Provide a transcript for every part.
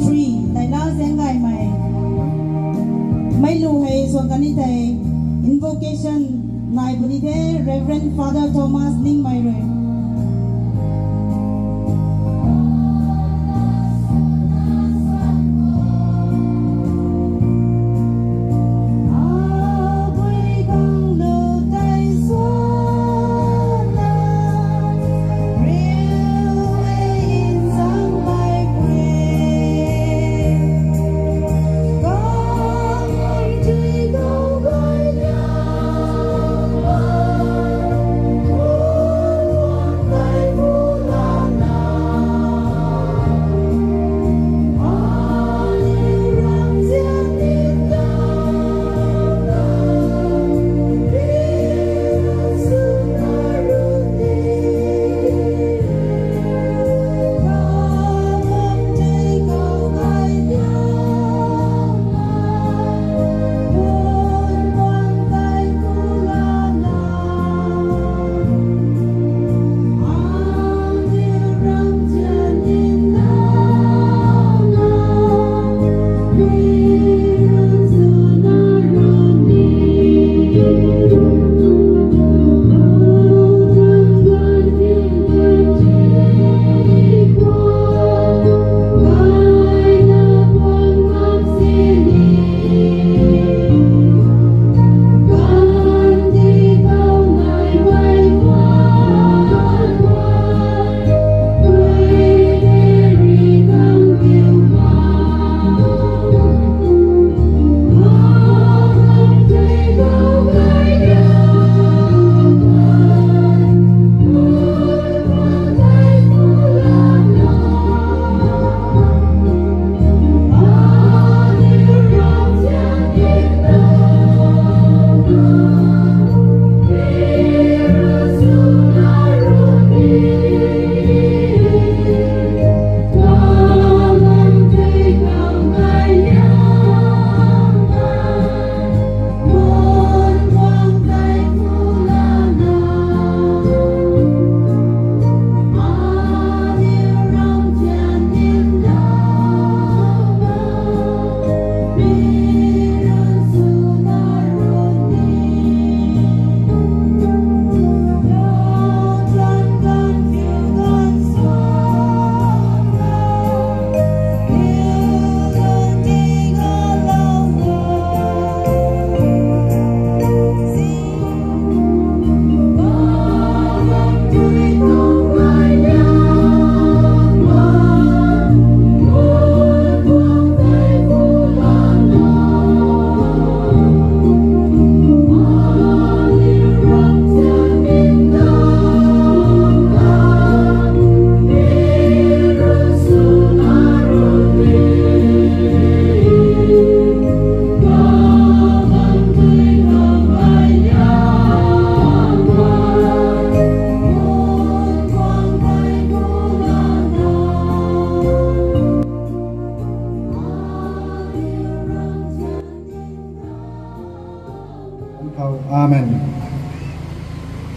3 lai la zengai mai lu hai so kanite invocation nai bunite Reverend Father Thomas Ling mai re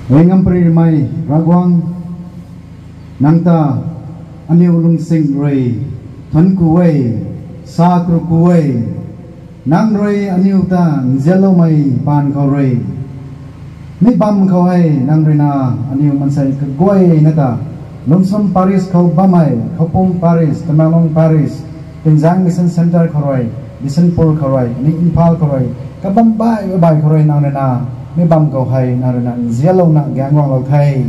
Wengam pri mai ragwang nangta aniu lung sing rei thon kuwei sa kru kuwei nang rei aniu ta zelo mai pan khau rei mi bam khau hai nang rena aniu man sai ka goi nata Longmai Parish Khoupum Khoupum Parish Tamenglong Parish Pinjang Mission Center khoroi Bishnupur khoroi ni Imphal khoroi kabam bai khoroi nang rena mi bam kau hai narana zelo na gangwang lo thai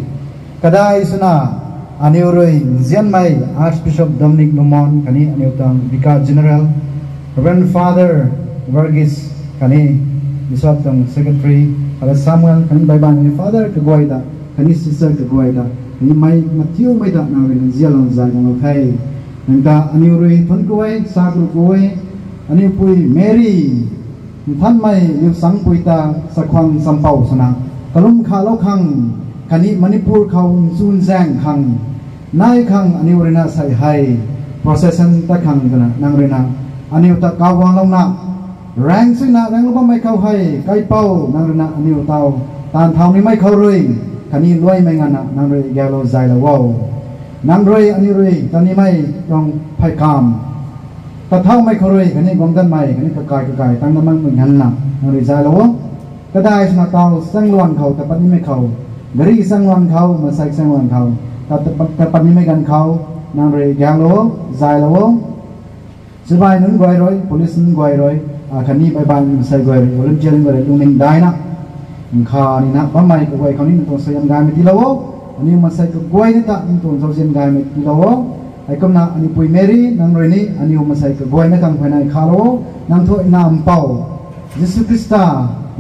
kadai suna aniu roi zian mai Archbishop Dominic Numon kani aniu tang Vicar General Reverend Father Vergis kani Bishop tang Secretary Father Samuel kani bai ban ni Father ke goida kani Sister ke goida ni mai Matthew mai da narana zelo zai lo thai nangta aniu roi thon koi sa koi aniu pui Maryท่านไม่ลิวสังปุยตาสักครั้งสัมเป่าสนะกลุ่มข่าวขังคันนี้มณิพุรเขาซูนแซงขังนายขังอันนี้วรินาใส่ให้ procesion ตะขังกันนะนางเรนาอันนี้ตะกาวางลงนะแรงซึ่งนะแรงลงไม่เข้าให้ไกลเป้านางเรนาอันนี้เตาตานเท้านี้ไม่เข้าเลยคันนี้รวยไม่งั้นนะนางเรยแกโลใจละว้าวนางรวยอันนี้รวยตอนนี้ไม่ต้องไพ่คำ ta thau mai khoroi kani gongdan mai kani ka kai tang namang ngan na ngari za lo kadai na tau sangluan khau ta pani me khau gari sangluan khau ma sai sangluan khau ta pani me gan khau nang re gyang lo zai lo sibai nun goi roi police nun goi roi khani bai ban sai goi volunteer goi lungning dai na kha ni na ba mai ko goi khani to sayam ga mi ti lo ani ma sai ko goi ni ta to so jen ga mi ti lo ai kom na ani pui mary nang roi ni ani ma sai ko goi na kang phai kha lo nang tho na am pau Jesus Krista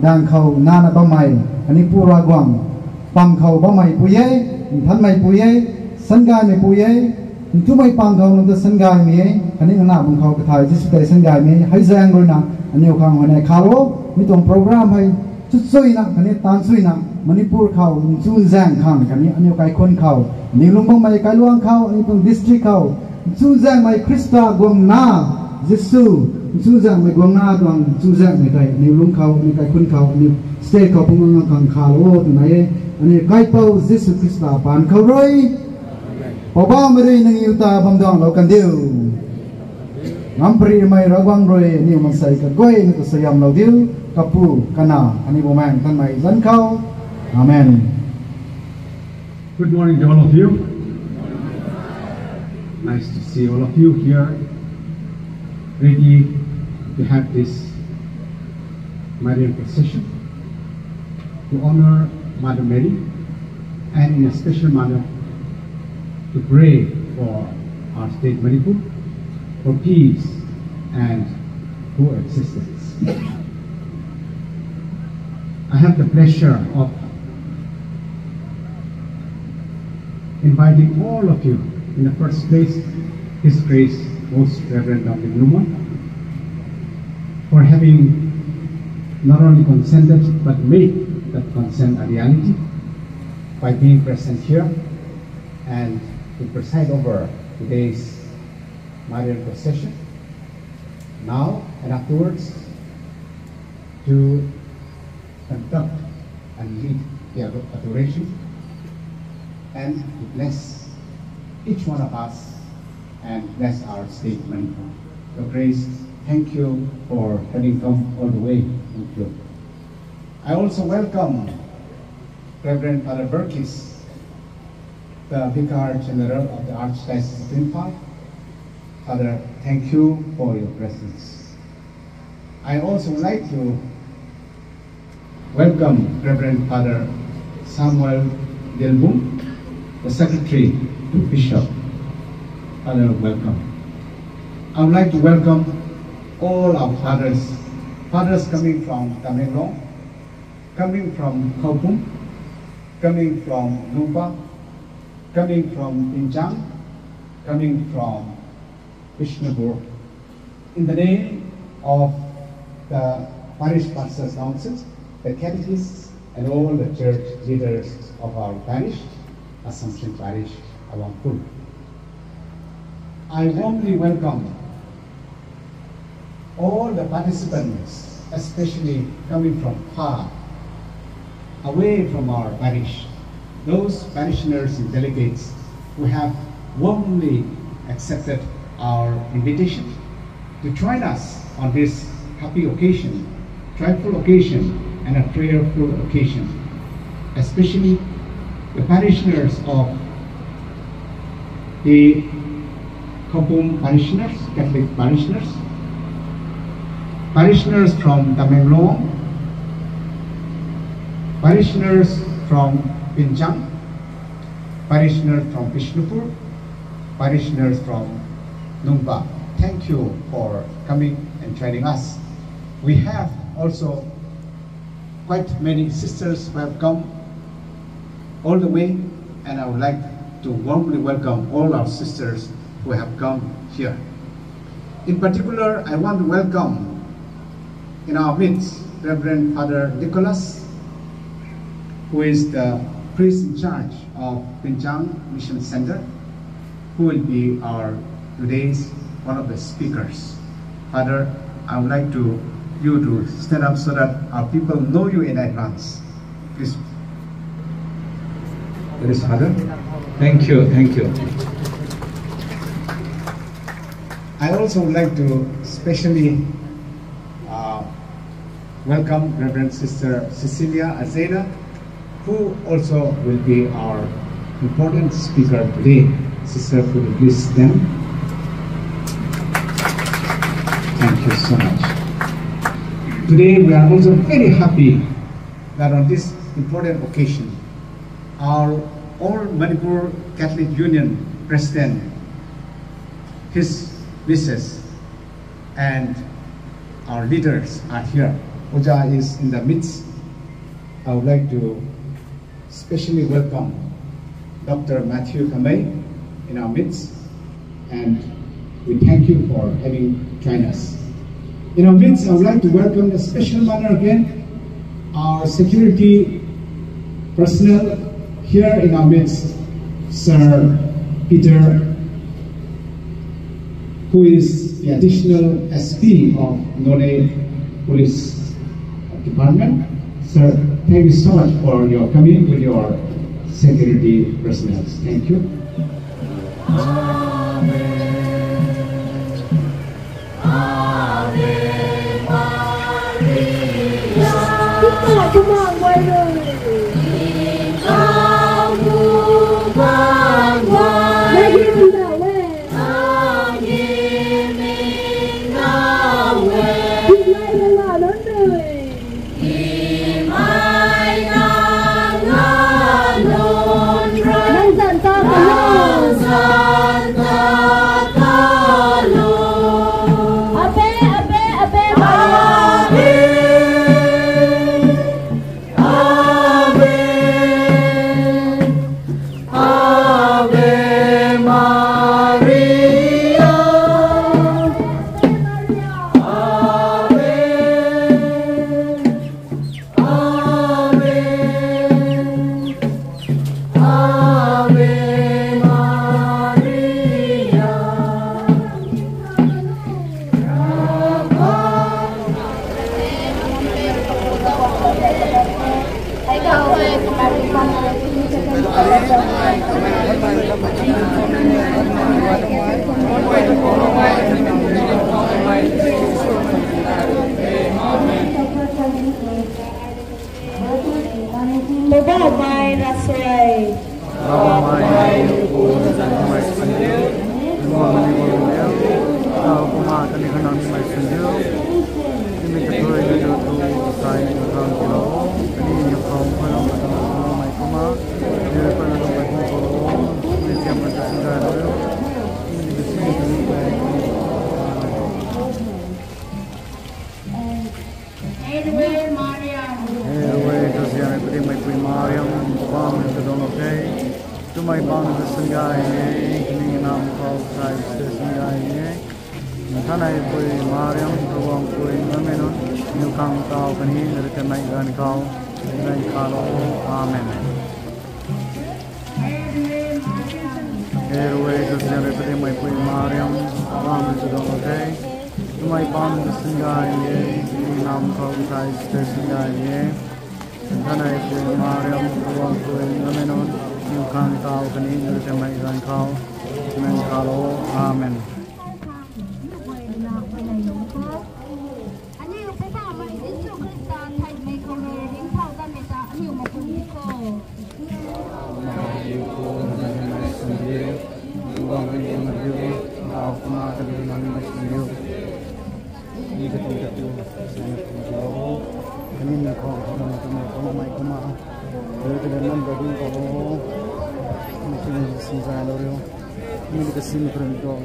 dang khau na na ba mai ani pura gwang pang khau ba mai pu ye than mai pu ye san ga mi pu ye tu mai pang khau no da san ga mi ani na bung khau ka thai Jesus kai san ga mi hai jang ro na ani khang ho na kha lo mi tong program hai chu soi na ani tan soi na Manipur khau chu jang khang ani kai khon khau ni lungbong mai kai luang khau ani tong district khau chu jang mai Krista gwang na Jesus chu jang mai gwang na dong chu jang mai kai ni lung khau ni kai khon khau ni state khau pung ngang khang kha lo tu nai ani kai pau Jesus Krista pan khau roi pa ba mai nang yuta bam dong lo kan diu ngam pri mai rawang roi ni man sai ka goi ni to sayam lo diu kapu kana ani bo man tan mai zan khau amen. Good morning to all of you. Nice to see all of you here, ready to have this Marian Procession to honor Mother Mary, and in a special manner to pray for our state Manipur, for peace and coexistence. I have the pleasure of inviting all of you, in the first place, His Grace, Most Reverend Dr. Nungba, for having not only consented but made that consent a reality by being present here and to preside over today's Marian Procession. Now and afterwards, to conduct and lead the adoration and to bless each one of us and bless our state Manipur. Your Grace, thank you for having come all the way. Thank you. I also welcome Reverend Father Burkis, the Vicar General of the Archdiocese of Imphal. Father, thank you for your presence. I also would like to welcome Reverend Father Samuel Delboom, the Secretary to Bishop. Father, welcome. I would like to welcome all our fathers coming from Tamenglong, coming from Khoupum, coming from Nungba, coming from Pinjang, coming from Bishnupur. In the name of the Parish Pastors Council, the catechists, and all the church leaders of our parish, Assumption Parish, Awangkhul. I warmly welcome all the participants, especially coming from far, away from our parish, those parishioners and delegates who have warmly accepted our invitation to join us on this happy occasion, joyful occasion, and a prayerful occasion, especially the parishioners of the Khoupum parishioners, Catholic parishioners, parishioners from Tamenglong, parishioners from Pinjang, parishioners from Bishnupur, parishioners from Nungba. Thank you for coming and joining us. We have also quite many sisters who have come all the way, and I would like to warmly welcome all our sisters who have come here. In particular, I want to welcome in our midst Reverend Father Nicholas, who is the priest in charge of Pinjang Mission Center, who will be our today's one of the speakers. Father, I would like you to stand up so that our people know you in advance. Please. That is Father. Thank you, thank you. I also would like to specially welcome Reverend Sister Cecilia Azeda, who also will be our important speaker today. Sister, could you please stand? Thank you so much. Today we are also very happy that on this important occasion, our All Manipur Catholic Union President, his wishes, and our leaders are here. Oja is in the midst. I would like to especially welcome Dr. Matthew Kamei in our midst, and we thank you for having joined us. In our midst, I would like to welcome in a special manner again our security personnel here in our midst, Sir Peter, who is the additional SP of Noney Police Department. Sir, thank you so much for your coming with your security personnel. Thank you. Come on, why don't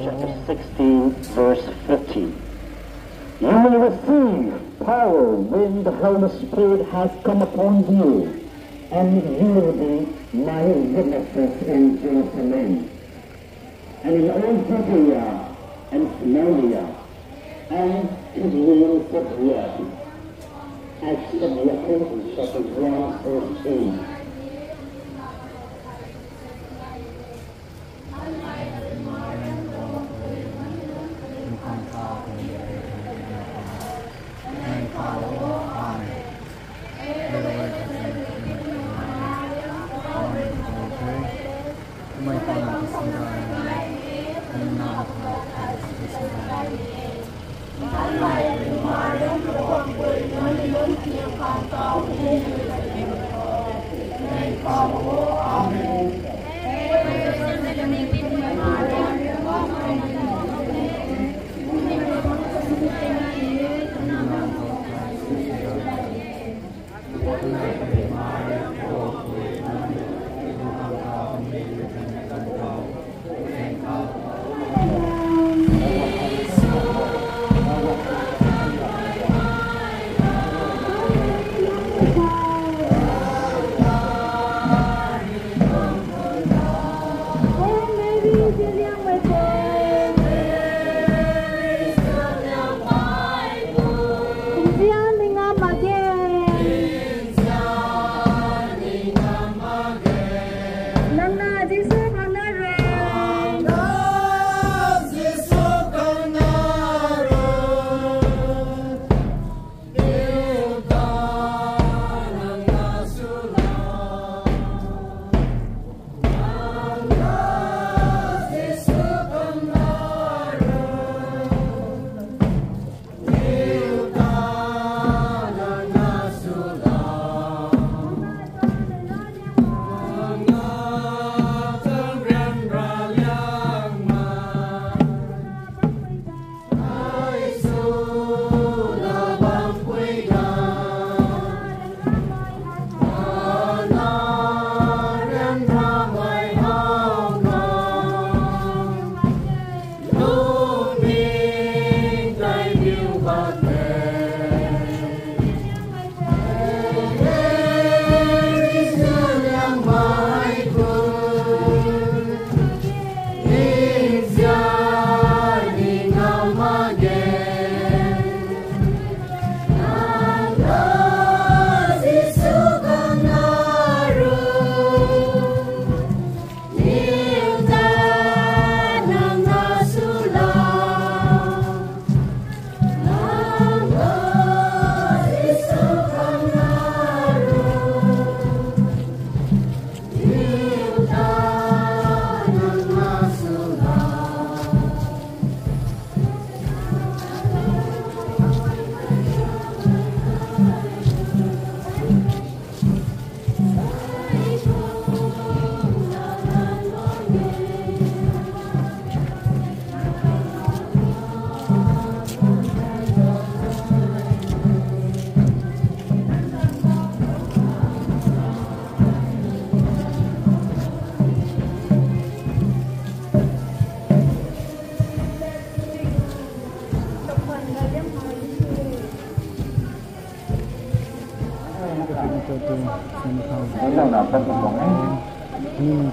Chapter 16, verse 15. You will receive power when the Holy Spirit has come upon you, and you will be my witnesses in Jerusalem, and in all Judea and Samaria, and to the ends of the earth. Acts of the Apostles, chapter 1, verse 8. My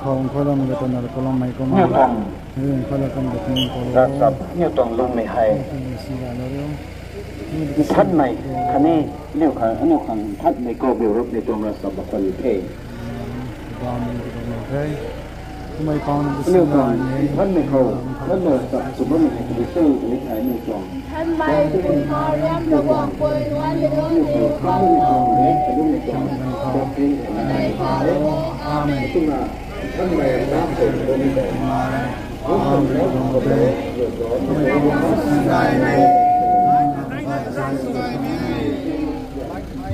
Không có lòng cái tuần là có lòng mày có mà có là con được mình ra sập nhiều tuần luôn này hay thân này khán này nếu khán thân này có biểu rút này tuần ra sập bậc phần thế mày con nếu khán thân này khổ thân này sập sụp nó này thì sơ cái thái này tuần thân mày cũng có đem được quảng quê loan để đón nhiều con Amen. Tức là thân này đã trở nên đẹp mà nó không có thể vượt gió thân này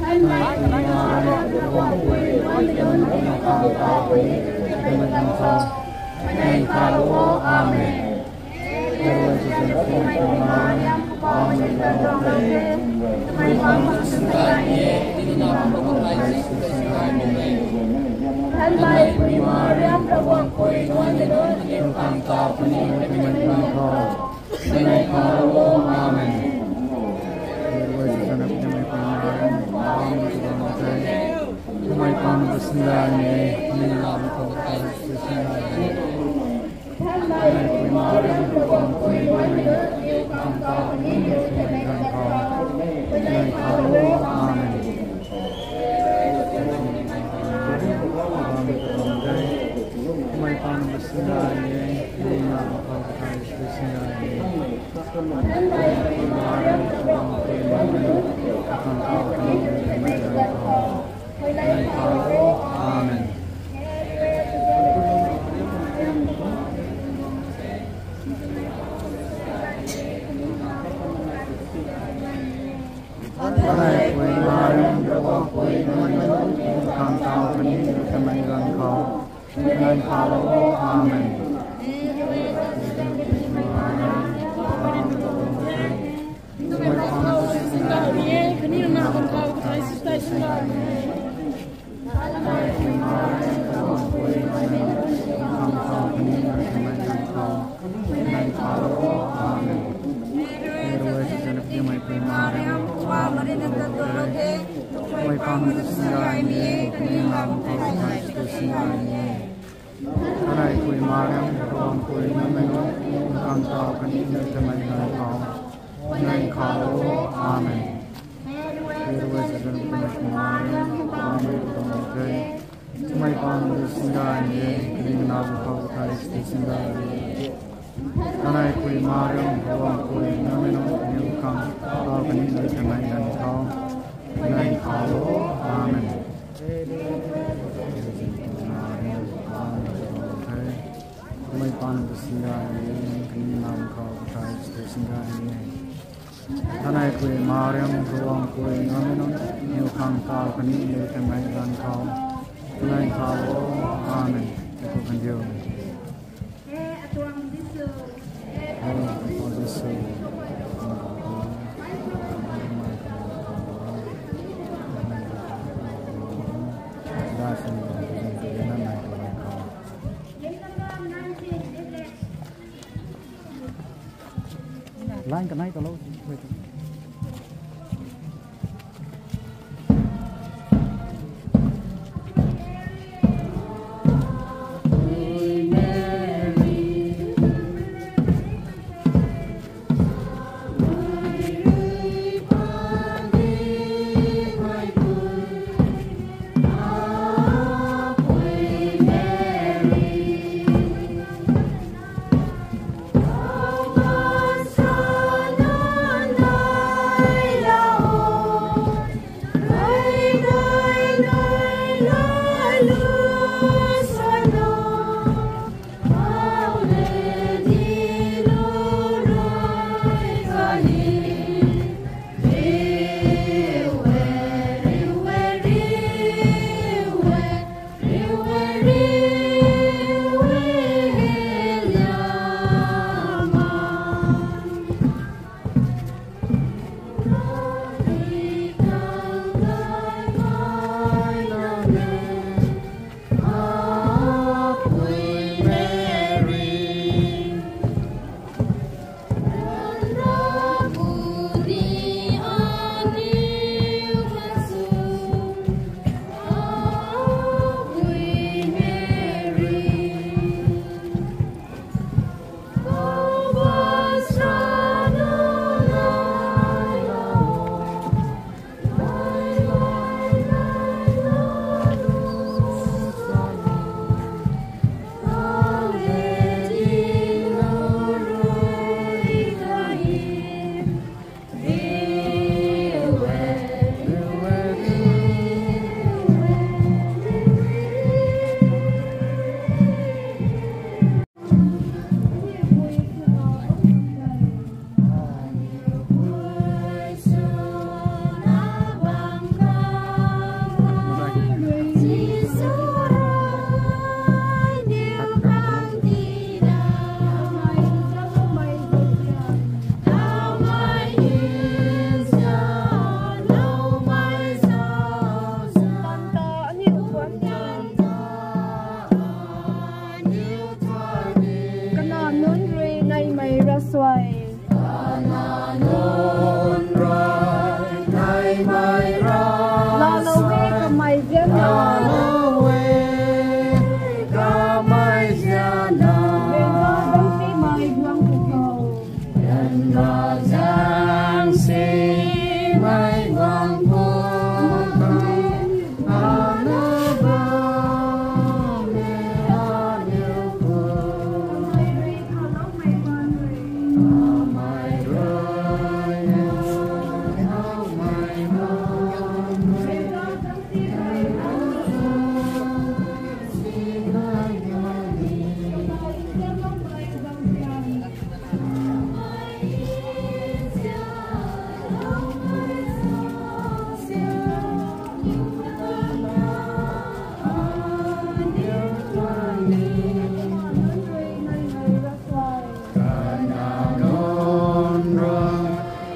thân bay quỳ Marian ra quảng quỳ loan để đón nhiều con tàu phần nhiều để mình làm khó nên khó Amen. Mày con được sinh ra như làm con cái được sinh ra thân bay quỳ Marian ra quảng quỳ loan để đón nhiều con tàu phần nhiều để mình làm khó nên khó Amen. Mày con được sinh ra như làm con cái được sinh ra thân bay quỳ Marian ra quảng quỳ loan để đón nhiều con tàu phần nhiều để mình làm khó nên khó Amen. Hãy subscribe cho kênh Ghiền Mì Gõ để không bỏ Line cái này tao lâu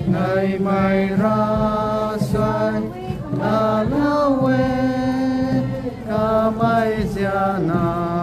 ngày mai ra xoay là lao quê cả mai gia na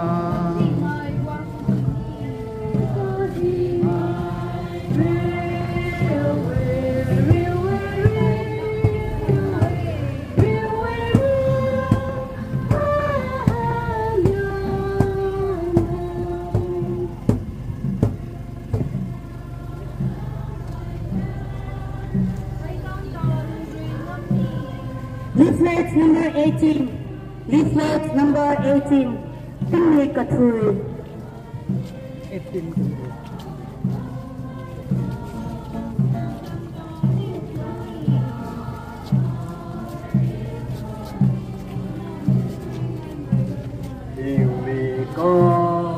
Leaflet number 18. Leaflet number 18. Pinri Katuri. 18. Here we go.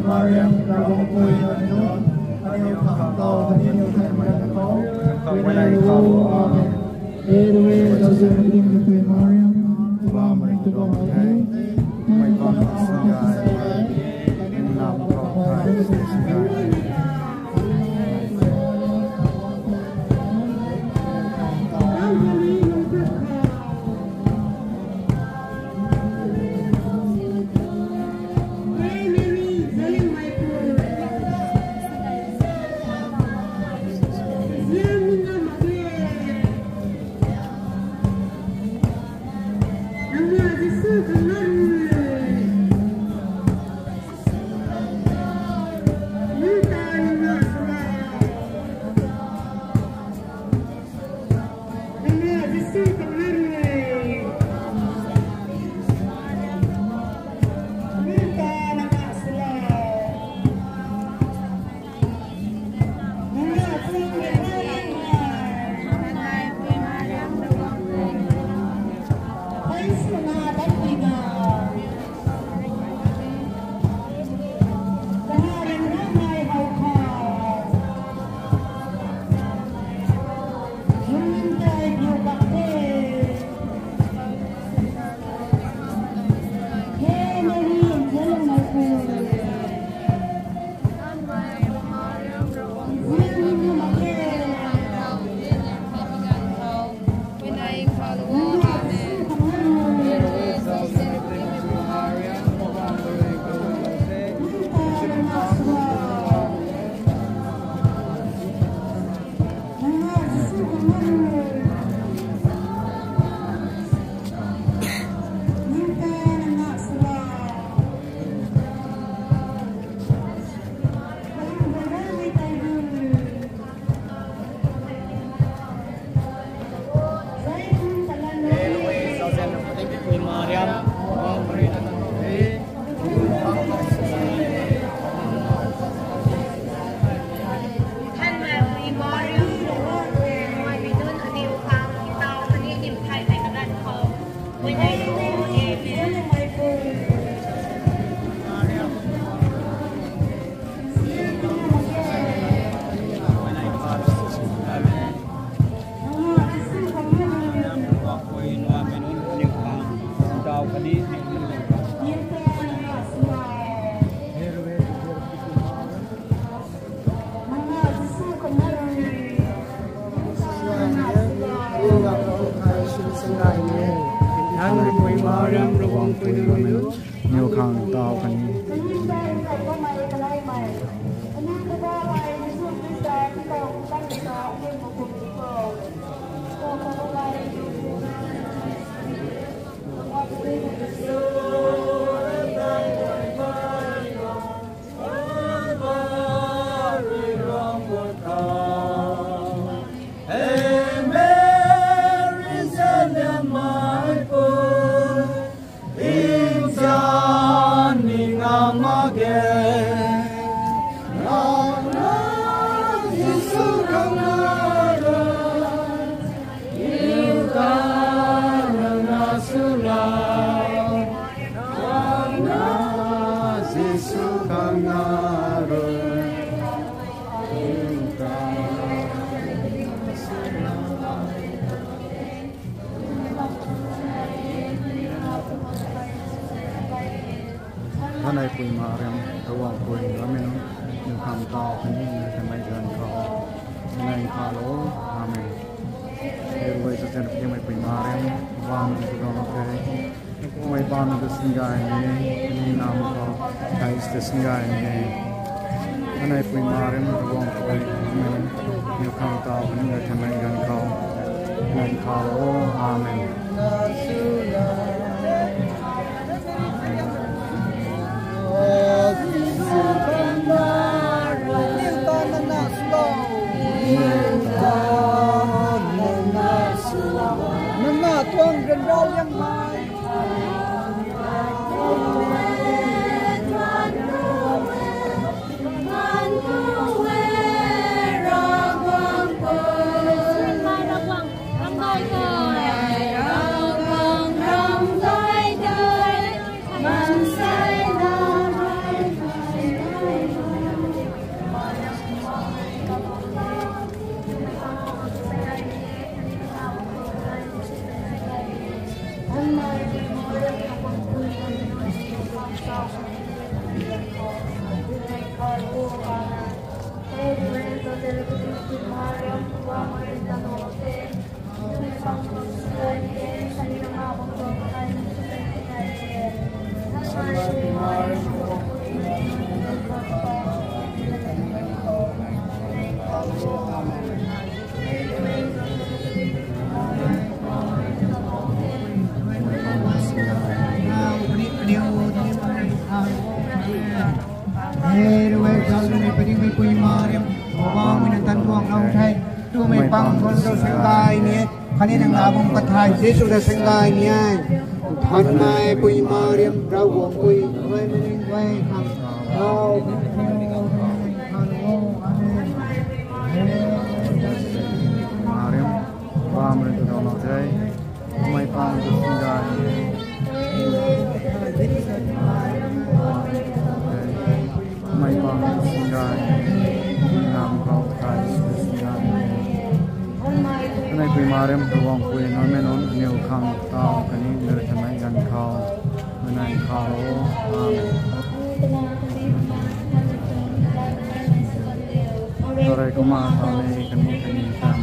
Marian Procession, Aniu Khantao, Aniu Tamenglong, Marian, Longmai Raeng, my God, nhiều khang tao kan ni Noney Marian Awangkhul Amen nhiều khang tao kan ni Noney gan kho Noney khalo Amen Airway sa chen Noney Marian wang ko no ke mai ban the singai ni nam ko kai the singai ni Noney Marian Awangkhul Amen nhiều khang tao kan ni Noney gan kho Noney khalo Amen Hãy subscribe cho kênh Ghiền Mì Gõ để không bỏ lỡ lu ni pedi mai pui Mariam wa min tan tuang nau thai tu mai pang kon ro sengai ni khani nang abong pathai Jesu da sengai ni ai than mai pui Mariam rau wong pui vai min vai kham rau Mariam wa min tu nau thai mai pang tu sengai mai pang sengai nam kau kai sengai này quỳ Mariam Awang quỳ nói men on nhiều khang tao cái này người ta nói gần khao bên này khao rồi có mà tao này cái này tam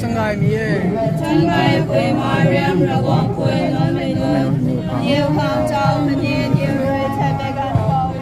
Sangai mi Sangai quỳ Mariam Awang quỳ nói mình nhiều khang trao mình nhiều người thay mẹ gan khao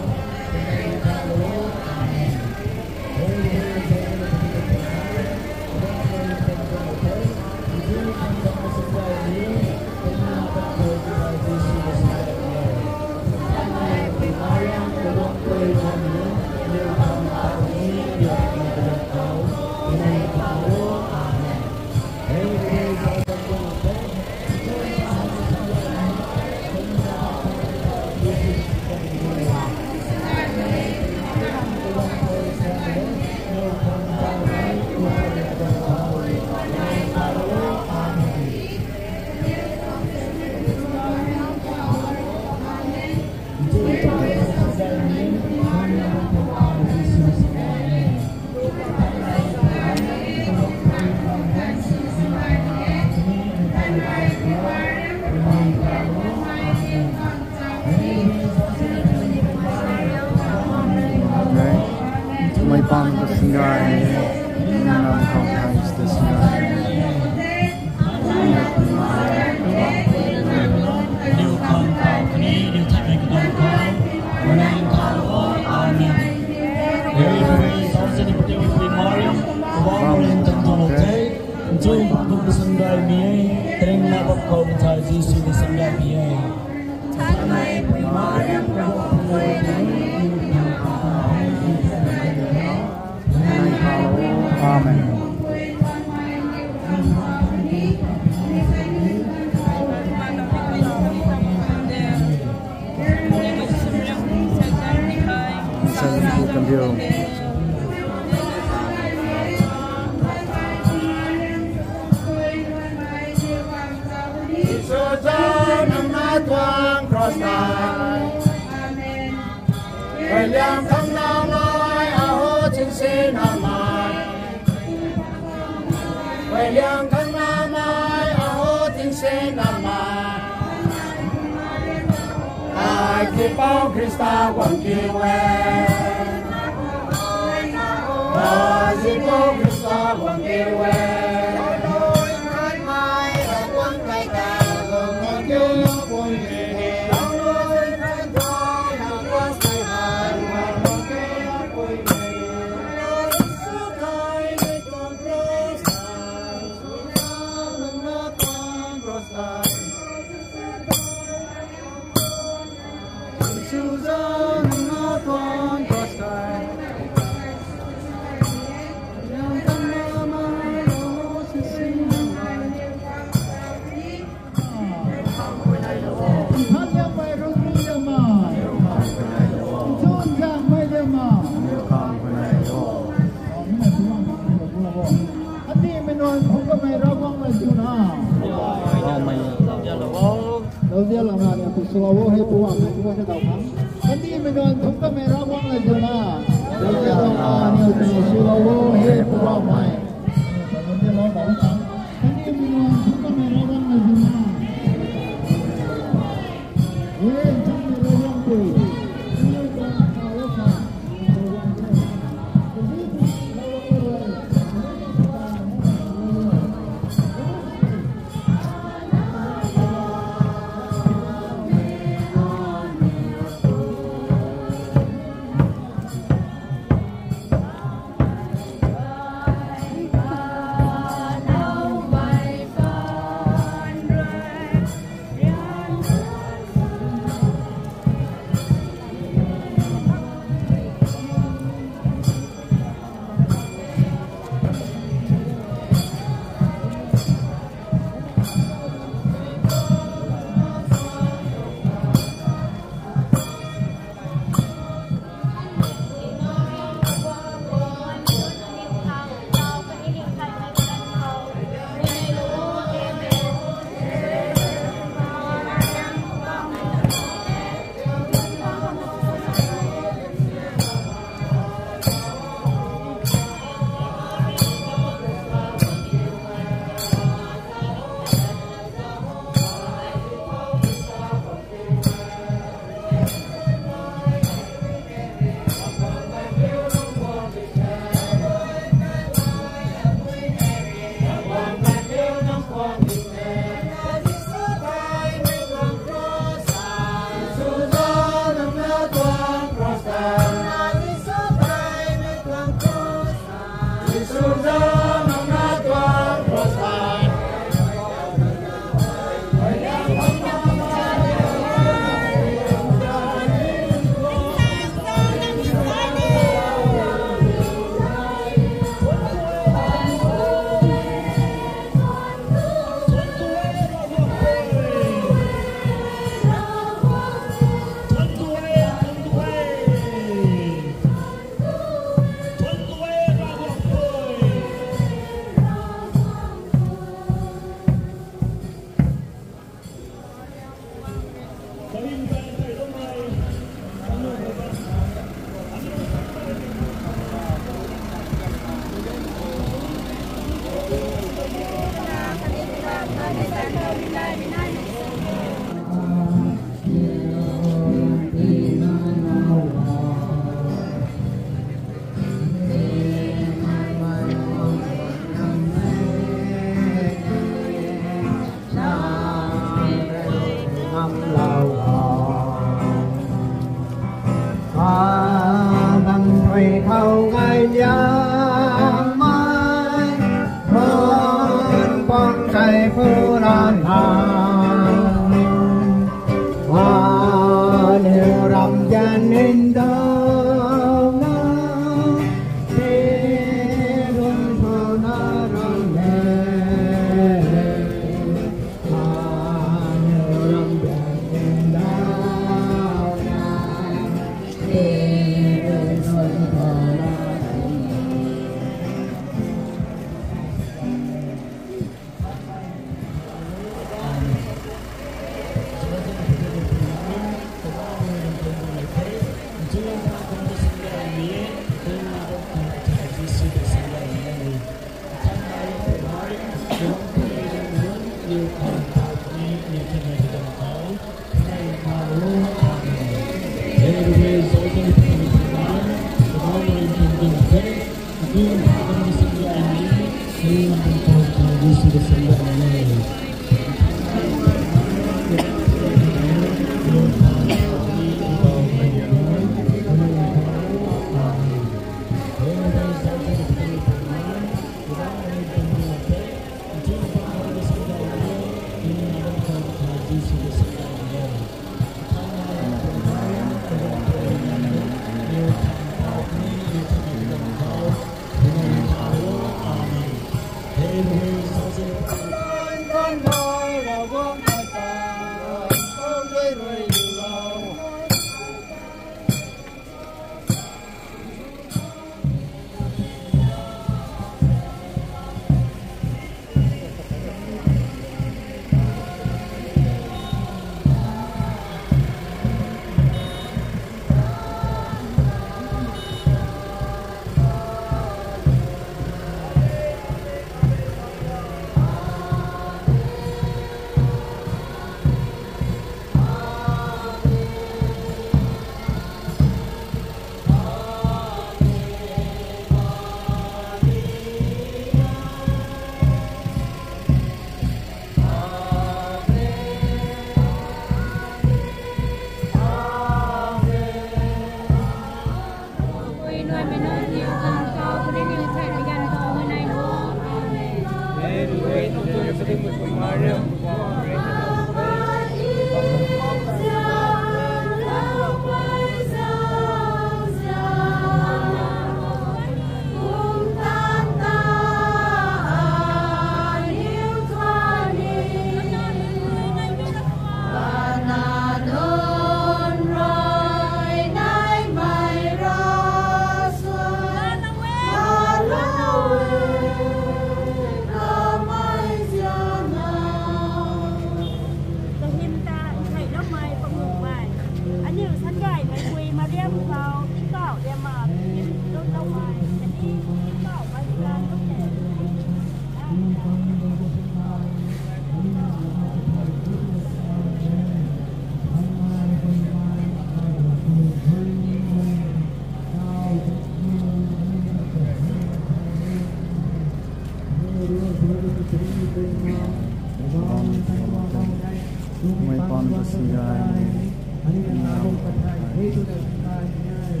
Giêsu đã sinh ra nhai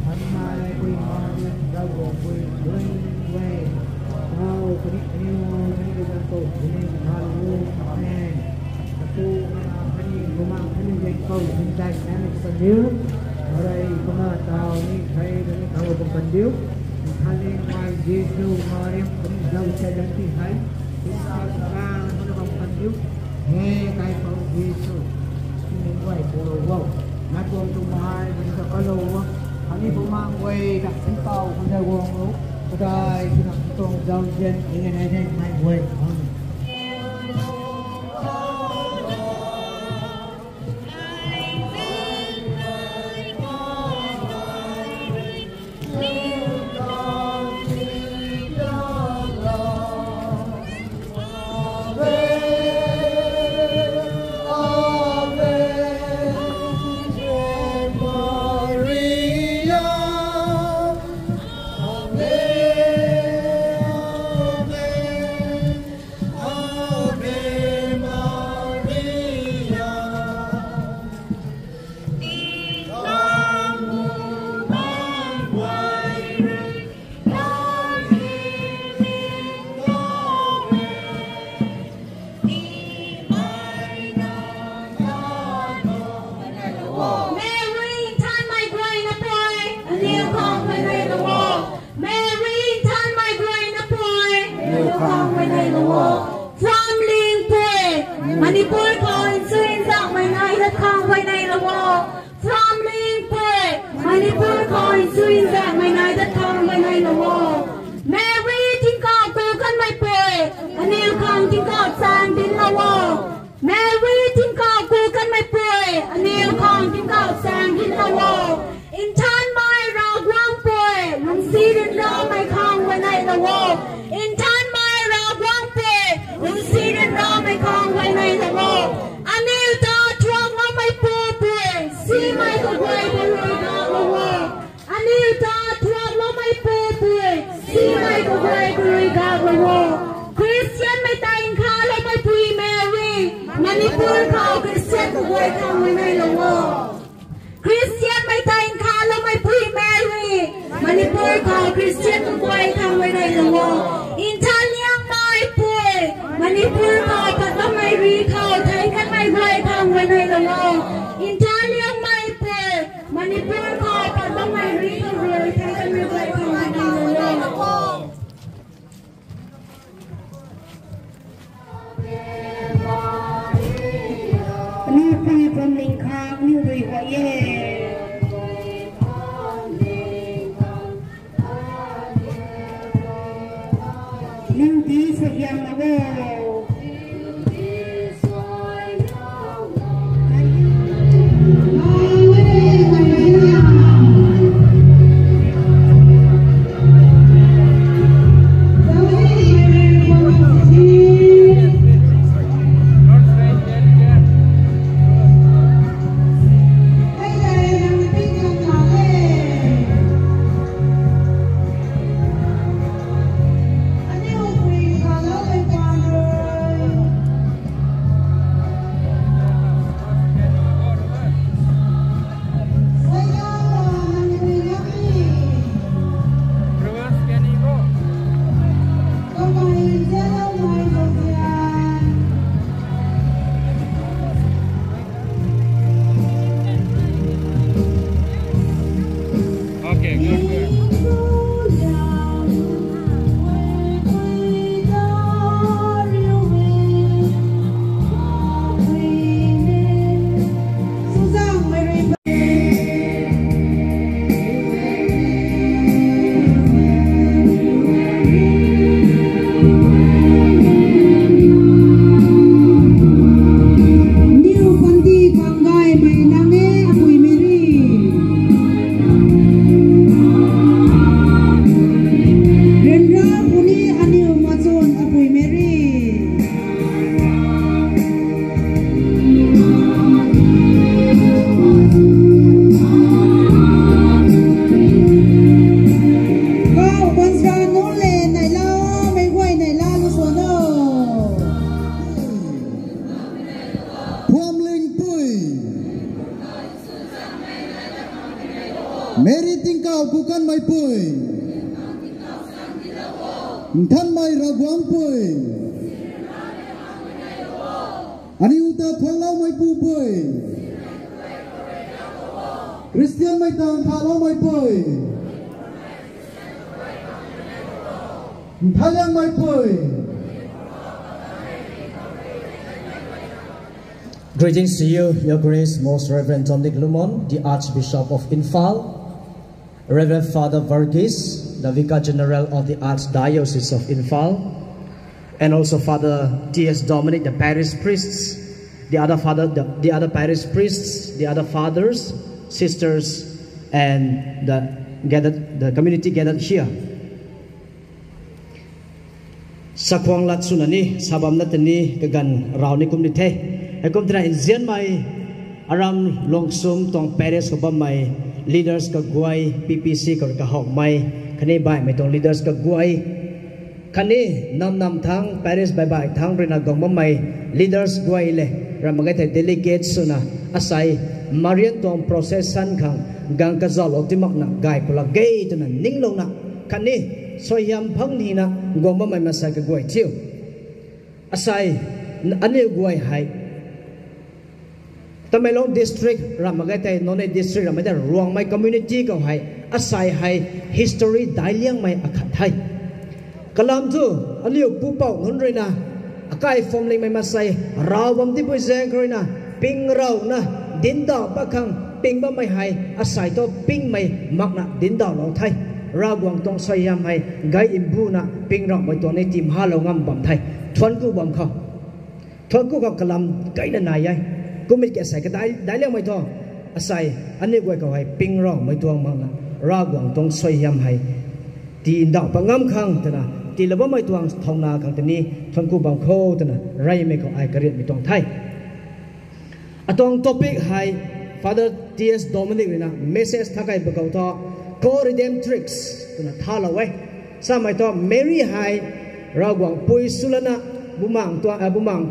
thân mai quy Marian rau gồm quy lên về sau cái yêu cái dân tộc cái thần luôn amen tu cái của mang cái dân câu sinh ra cái này cần điếu ở đây có mà tao ní thấy cái thầu cũng cần điếu thân lên mai Giêsu Marian cũng giàu cho dân thì thấy chúng ta ra nó không cần điếu nghe cái câu Giêsu những người của wowนักวงจุมายมันจะก็รู้ว่าอันนี้ผมมาเวนักสิ่งเก่าคนจะวงรู้ก็ได้ที่นักตรงเจ้าเย็นยังไงได้ไม่เว Manipur calling swings out my night that come when I the wall. From Lingpur, Manipur calling swings out my night that come when I the wall. Mary think out broken my boy, and he'll come think out sand in the wall. Mary think out broken my boy, and he'll come think out sand in the wall. In time my rock one boy, I'm seated down my come when I the wall. In time my rock one boy, I'm seated down my come when I the wall. I knew that drunk on my poor boy, see my good way the road on the wall. I knew that drunk on my poor boy, see my good way the road on the wall. Christian my time call on my pre Mary, Manipur call Christian the way come when I the wall. Christian my time call on my pre Mary, Manipur call Christian the way come when I the wall. In Italian my boy, Manipur call but not my recall, take and my way come when I the wall. In Italian my boy, Manipur call but not my recall, take and my way come when I the wall. New people in car, new people, yeah. New peace of young world. Father Mary tingkau bukan mai pui Than mai ragwang pui Ani uta tholau mai pu pui Christian mai tang thalau mai pui Thalang mai pui Greetings to you, Your Grace, Most Reverend Dominic Lumon, the Archbishop of Infal, Reverend Father Varghese, the Vicar General of the Archdiocese of Infal, and also Father T.S. Dominic, the parish priests, the other parish priests, the other fathers, sisters, and the community gathered here. Sakwang lat sunani, sabam natani kagan rauni kumnite. Akum tena inzian mai aram Longmai tong Parish Khoupum mai leaders ka guai PPC ka hok mai kani bai mai tong leaders ka guai kani nam thang Parish bai thang rina gong mai leaders guai le ramagai thai delegates suna asai Marian tong Procession khang gang ka zol otimak na gai kula gei tuna ninglong na kani soyam phang ni na gong mai masai ka guai thiu asai ane guai hai Tamenglong district ramagai Noney district ramagai Luangmai community kau hai asai hai history dailiang mai akhat hai kalam tu aliu pupau ngun reina akai form ling mai masai rawam ti pui zeng roina ping raw na dinda bakang ping ba mai hai asai to ping mai makna dinda lo thai rawang tong sayam hai gai imbu na ping raw mai to nei tim ha lo ngam bam thai thon ku bam kho thon ku ka kalam kai na nai ai kumit ke sai ka dai leng mai to asai ane goi ka hai ping ro mai tuang ma na ra gwang tong soi yam hai ti ndau pa ngam khang tana ti laba mai tuang thongna khang tani thon ku bang kho tana rai me ko ai karit mi tong thai atong topic hai Father T.S. Dominic na message thakai bakau to co-redemptrix tana thala wai sa mai to Mary hai ra gwang pui sulana bumang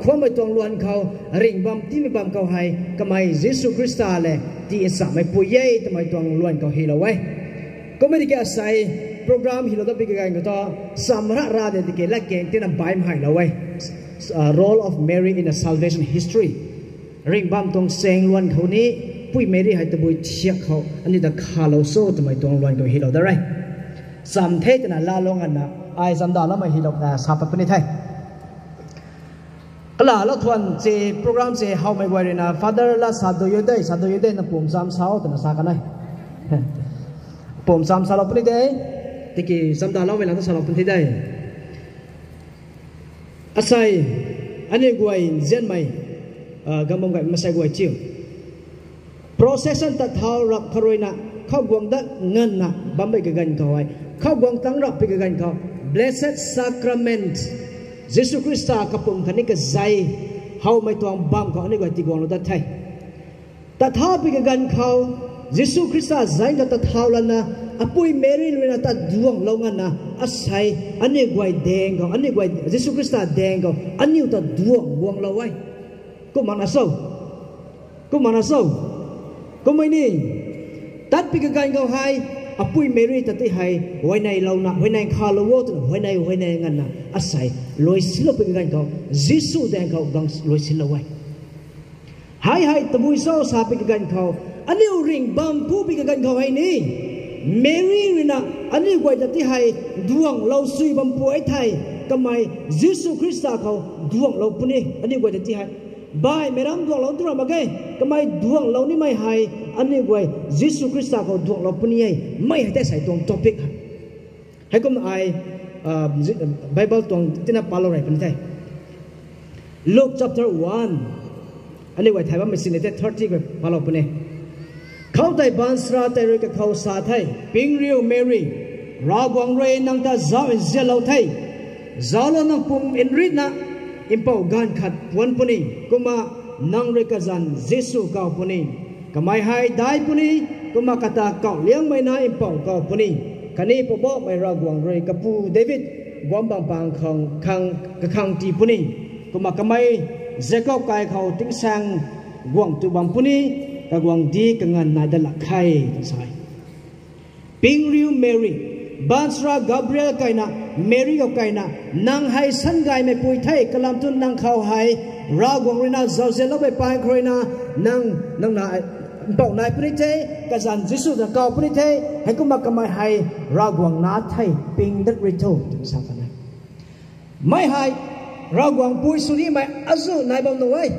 khom mai tong luan khau ring bam ti mi bam kau hai kamai Jesus Christa le ti sa mai pu ye ta mai tong luan kau hi lo wai comedy ka sai program hi lo da big gang to samra ra de ke la keng tin bai mai lo wai role of Mary in the salvation history ring bam tong seng luan khau ni pui Mary hai ta bui chiak khau ani da kha lo so ta mai tong luan kau hi lo da rai sam the ta na la long an na ai sam da la mai hi lo da sa pa ni thai Kala lo tuan si program si how mai wari na father la sado yode na pum sam sao ta na sa kanai pum sam sa lo puni dei tiki sam da lo wela ta sa lo puni dei asai ani guai zen mai gamom gai masai guai chiu procession ta thau rak kharoina khau gwang da ngan na bambai ga gan khawai khau gwang tang rak pi ga gan khaw blessed sacrament Jesus Christa kapum khani ka zai how mai tuang bam ko ani goi ti gong lo da thai ta tha pi ka gan khau Jesus Christa zai ka ta thau la na apui Mary lena ta duang lo nga na asai ani goi deng ko ani goi Jesus Christa deng ko ani ta duang buang lo wai ko mana so ko mai ni tat pi ka gan ko hai apui Mary tati hai hoinai launa hoinai kha lo wo tu hoinai ngan na asai loi silo pe gan ko Jesus den ko gang loi silo wai hai tabui so sa pe gan ko ani ring bam pu pe gan ko hai ni Mary rina ani goi tati hai duang lo sui bam pu ai thai kamai Jesus Christa ko duang lo puni ani goi tati hai bai meram duang lo tu ma gai kamai duang lo ni mai hai ani goi Jesus Christa ko duang lo puni ai mai ta sai tong topic hai kom ai Bible tong tina palo rai pun thai Luke chapter 1 ani goi thai ba machine te 30 ko palo pune khau tai bansra tai ri ka khau sa thai ping riu Mary ra gwang rei nang ta za in zelo thai zalo nang pum in rit na impau gan khat pon puni kuma nang re ka zan Jesu ka puni kamai hai dai puni kuma kata ka liang mai na impau ka puni kani po bo mai ra gwang re ka pu David gwam bang bang khang ti puni kuma kamai Jacob kai khau ting sang gwang tu bang puni ka gwang di ka ngan na da la khai sai Pingriu Mary Bansra Gabriel kaina Mary of kaina nang hai sangai me pui thai kalam tun nang khau hai ragwang rina zawzelo be pai kroina nang na pau nai prite kazan jisu da kau prite hai kuma kamai hai ragwang na thai ping that rito sa kana mai hai ragwang pui suri mai azu nai bam no wai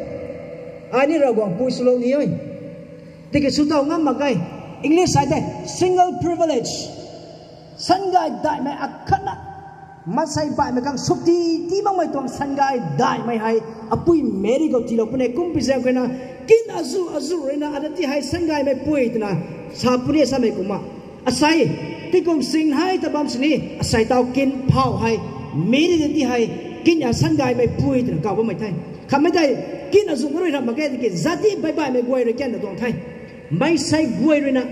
ani ragwang pui sulo ni oi tike sutau ngam makai English side single privilege sangai dai mai akana masai bai mai kang sukti ti bang mai tong sangai dai mai hai apui Mary go tilo pune kumpi jam kana kin azu rena adati hai sangai mai pui tna sapuri sa mai kuma asai ti kong sing hai ta bam sini asai tau kin phau hai Mary ti hai kin ya sangai mai pui tna ka ba mai thai khamai dai kin azu roi ram ma ke ki zati bai bai mai goi re ken da tong thai mai sai goi rena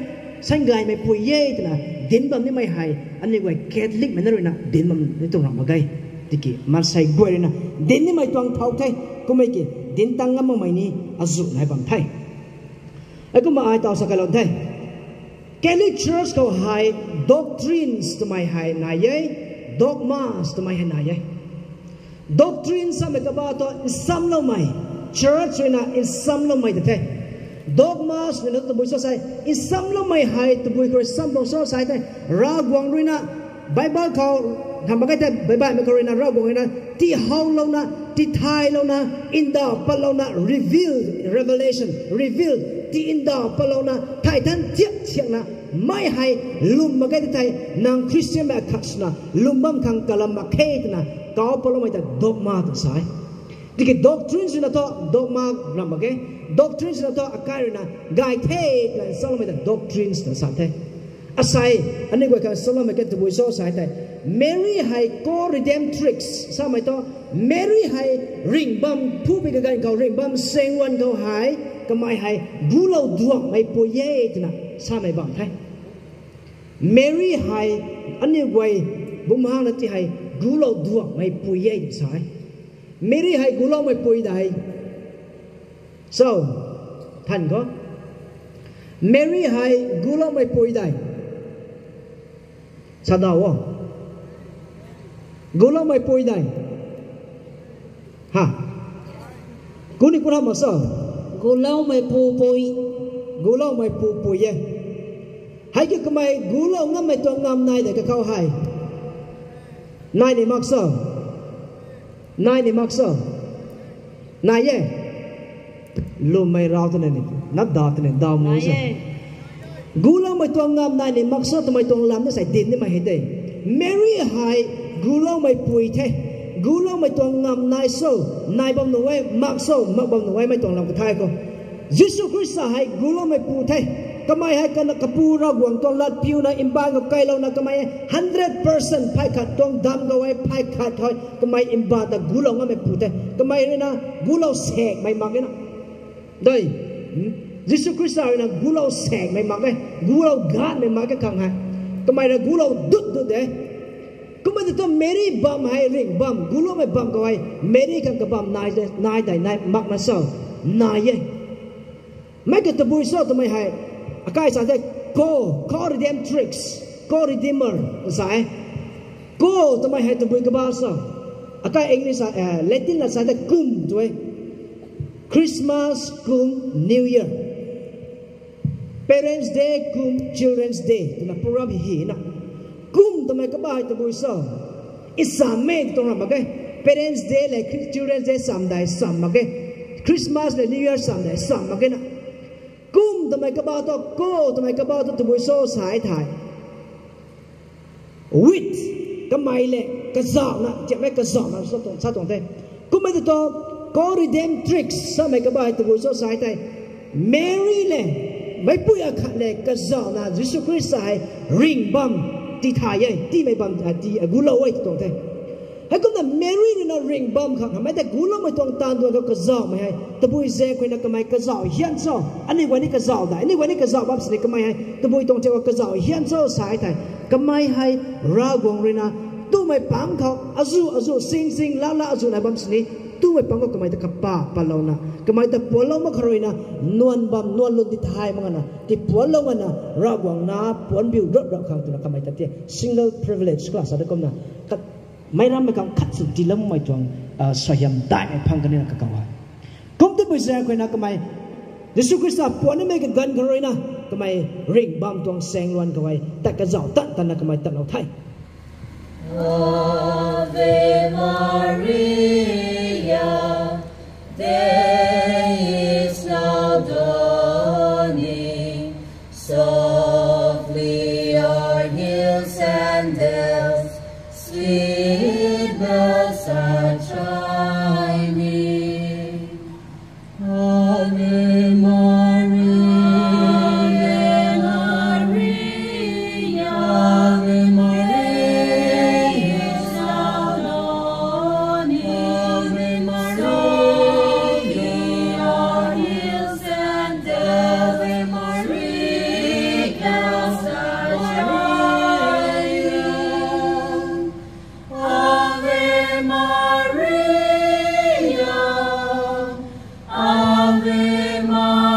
sangai mai pui ye tna din bam ni mai hai ani goi Catholic man rena din bam ni tong ram ma gai tiki mar sai goi rena din ni mai tong thau thai ko mai ki din tang ngam mai ni azu nai bam thai ai ko ma ai taw sa kalon thai Catholic Church ko hai doctrines to my hai na ye dogmas to my hai na ye doctrines sa me ka ba to sam lo mai church rena in sam lo mai the dogmas ne to bui so sai in sam lo mai hai to bui ko sam lo so sai te ra gwang rena Bible ko tham ba ka Bible me ko rena ra gwang rena ti how lo na ti thai lo na in da pa lo na revelation reveal ti in da pa lo na thai tan chiak na mai hai lum ma ka thai nang Christian ma khasna lum bam thang kalam ma khet na ka pa lo mai ta dogma to sai dike doctrines na to dogma ram ba ke doctrines na to akai na gai the na solomon the doctrines na sa the asai ani go ka solomon ke to bui so sai tai Mary hai co redemptrix sa mai to Mary hai ring bam thu bi ga ga ring bam seng wan go hai ka mai hai gu lo duang mai po ye na sa mai bam thai Mary hai ani go bum hang na ti hai gu lo duang mai po ye sai Mary hai gu lo mai po dai so than ko Mary hai gu lo mai po dai sa da wo gu lo mai po dai ha kuni kuna ma sa gu lo mai pu poi gu lo mai pu pu ye hai ke kamai gu lo ngam mai to ngam nai de ka khau hai nai ni mak sa nai ye lu mai rao ta ne nap da ta ne da mu sa gu lo mai to ngam nai ni mak sa to mai to lam ne sai din ni mai he de Mary hai gu lo mai pui the gu lo mai to ngam nai so nai bam no wai mak so mak bam no wai mai to lam ka thai ko Jesus Christ hai gu lo mai pu the kamai hai kana kapura guang tong lat piu na imba ngok kai lo na kamai 100% phai khat tong dam ga wai phai khat thoi kamai imba ta gu lo ngam mai pu the kamai re na gu lo sek mai mak na dai Jesus Christ hai na gu lo sek mai mak gu lo gat mai mak ka khang hai kamai ra gu lo dut de kuma to Mary bam hai ring bam gu lo mai bam ga wai Mary kan ka bam nai dai nai mak na so na ye mai ka to bui so to mai hai akai sa te co redemptrix co redeemer sai co to mai hai to bui ka ba so akai English Latin la sa te cum to Christmas cum New Year Parents Day cum Children's Day na program hi na cum to mai ka ba hai to bui so isame to ra ma ke Parents Day like Children's Day sam ma ke Christmas le New Year sam ma ke na kum to mai ka ba to ko to mai ka ba to bui so sai thai with ka mai le ka za na che mai ka za na so to sa tong te kum mai to co redemptrix sa mai ka ba to bui so sai thai Mary le mai pu ya khat le ka za na Jesus Christ sai ring bam ti thai ye ti mai bam ti gu lo wai tong te hai kum na Mary na ring bam kha mai ta gu lo mai tong tan do ka za mai hai to bui ze khoi na ka mai ka za hian so ani wa ni ka za da ani wa ni ka za bam sni ka mai hai to bui tong che wa ka za hian so sai thai ka mai hai ra gong rina tu mai pam kha azu sing la azu na bam sni tu mai pangko kamai ta kapa palona kamai ta polo ma kharoina nuan bam nuan lun ti thai mangana ti polo mana rawang na pon biu rot rot khang tu kamai ta ti single privilege class ada komna kat mai ram mai kam khat su ti lam mai tong sayam dai phang kan na ka kawa kom tu bisa ko na kamai Yesus Kristus pon mai ka gan kharoina kamai ring bam tong seng luan kawai tak ka zau tak tan na kamai tak lau thai Ave Maria, day is now dawning, softly our hills and dells, sweet bells are chiming. Ave Maria, Ave Maria.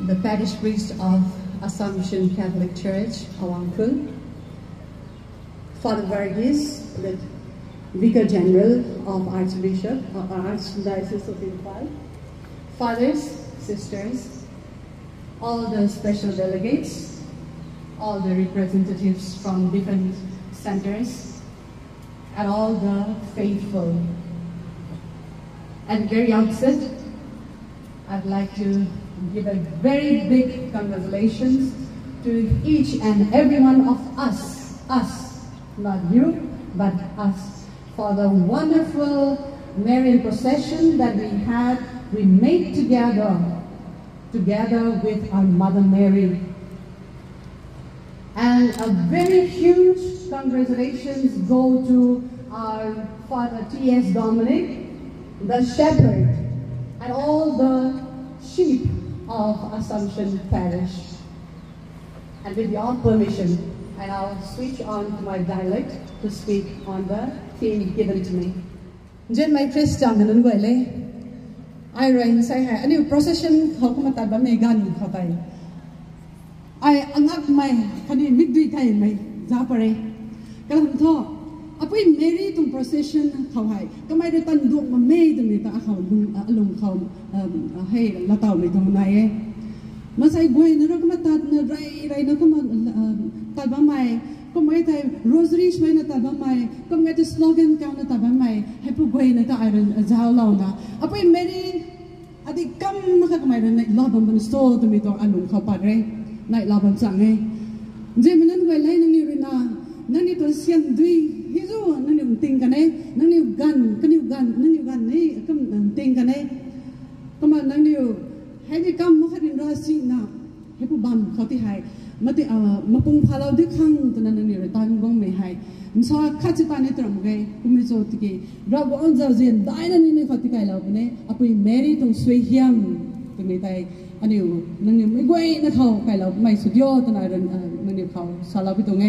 The parish priest of Assumption Catholic Church, Awangkhul, Father Varghese, the Vicar General of Archdiocese of Imphal, fathers, sisters, all the special delegates, all the representatives from different centers, and all the faithful. At the very outset, I'd like to give a very big congratulations to each and every one of us, not you, but us, for the wonderful Marian procession that we made together with our Mother Mary. And a very huge congratulations go to our Father T.S. Dominic, the shepherd, and all the sheep of Assumption Parish. And with your permission, and I'll switch on to my dialect to speak on the theme given to me. Jen my Christian and Nungba I ran say a new procession Khoupum ba me gan khatai. I angak my kani midwi kai mai zapare. Kalam tho apoi Mary tum procession khawai. Kamai de tan duk ma me de me ta khaw alung khaw hey la taw me tum nai masai boy na ro kama tat na rai na kama ta ba mai kamai tai rosary shwai na ta ba mai kamai te slogan ka na ta ba mai happy boy na ta iron jaw law na apoi Mary adi kam na ka kamai na la bam ban sto to me to alung khaw pa re nai la bam sang e je minan goi lai na ni rina nani to sian dui hizo nani ting ka ne nani gan ni kam ting ka ne kama nani ให้ได้กำมาขัดนินราศีนะให้ผู้บัมเขาที่ให้มาที่มาปุ่งพาเราดึกขังตอนนั้นนี่เราตายงงไม่ให้มิสว่าข้าจะตายในตรงไงคุณมิโซติกีเราบอกอันจะเรียนได้นั่นนี่เขาที่ไกลเราเนี่ยอาปุยแมรี่ตรงสวยเฮียมตรงนี้แต่อันนี้นั่นนี่ไม่ไหวนะเขาไกลเราไม่สุดยอดตอนนั้นนั่นนี่เขาสารพิตรงไง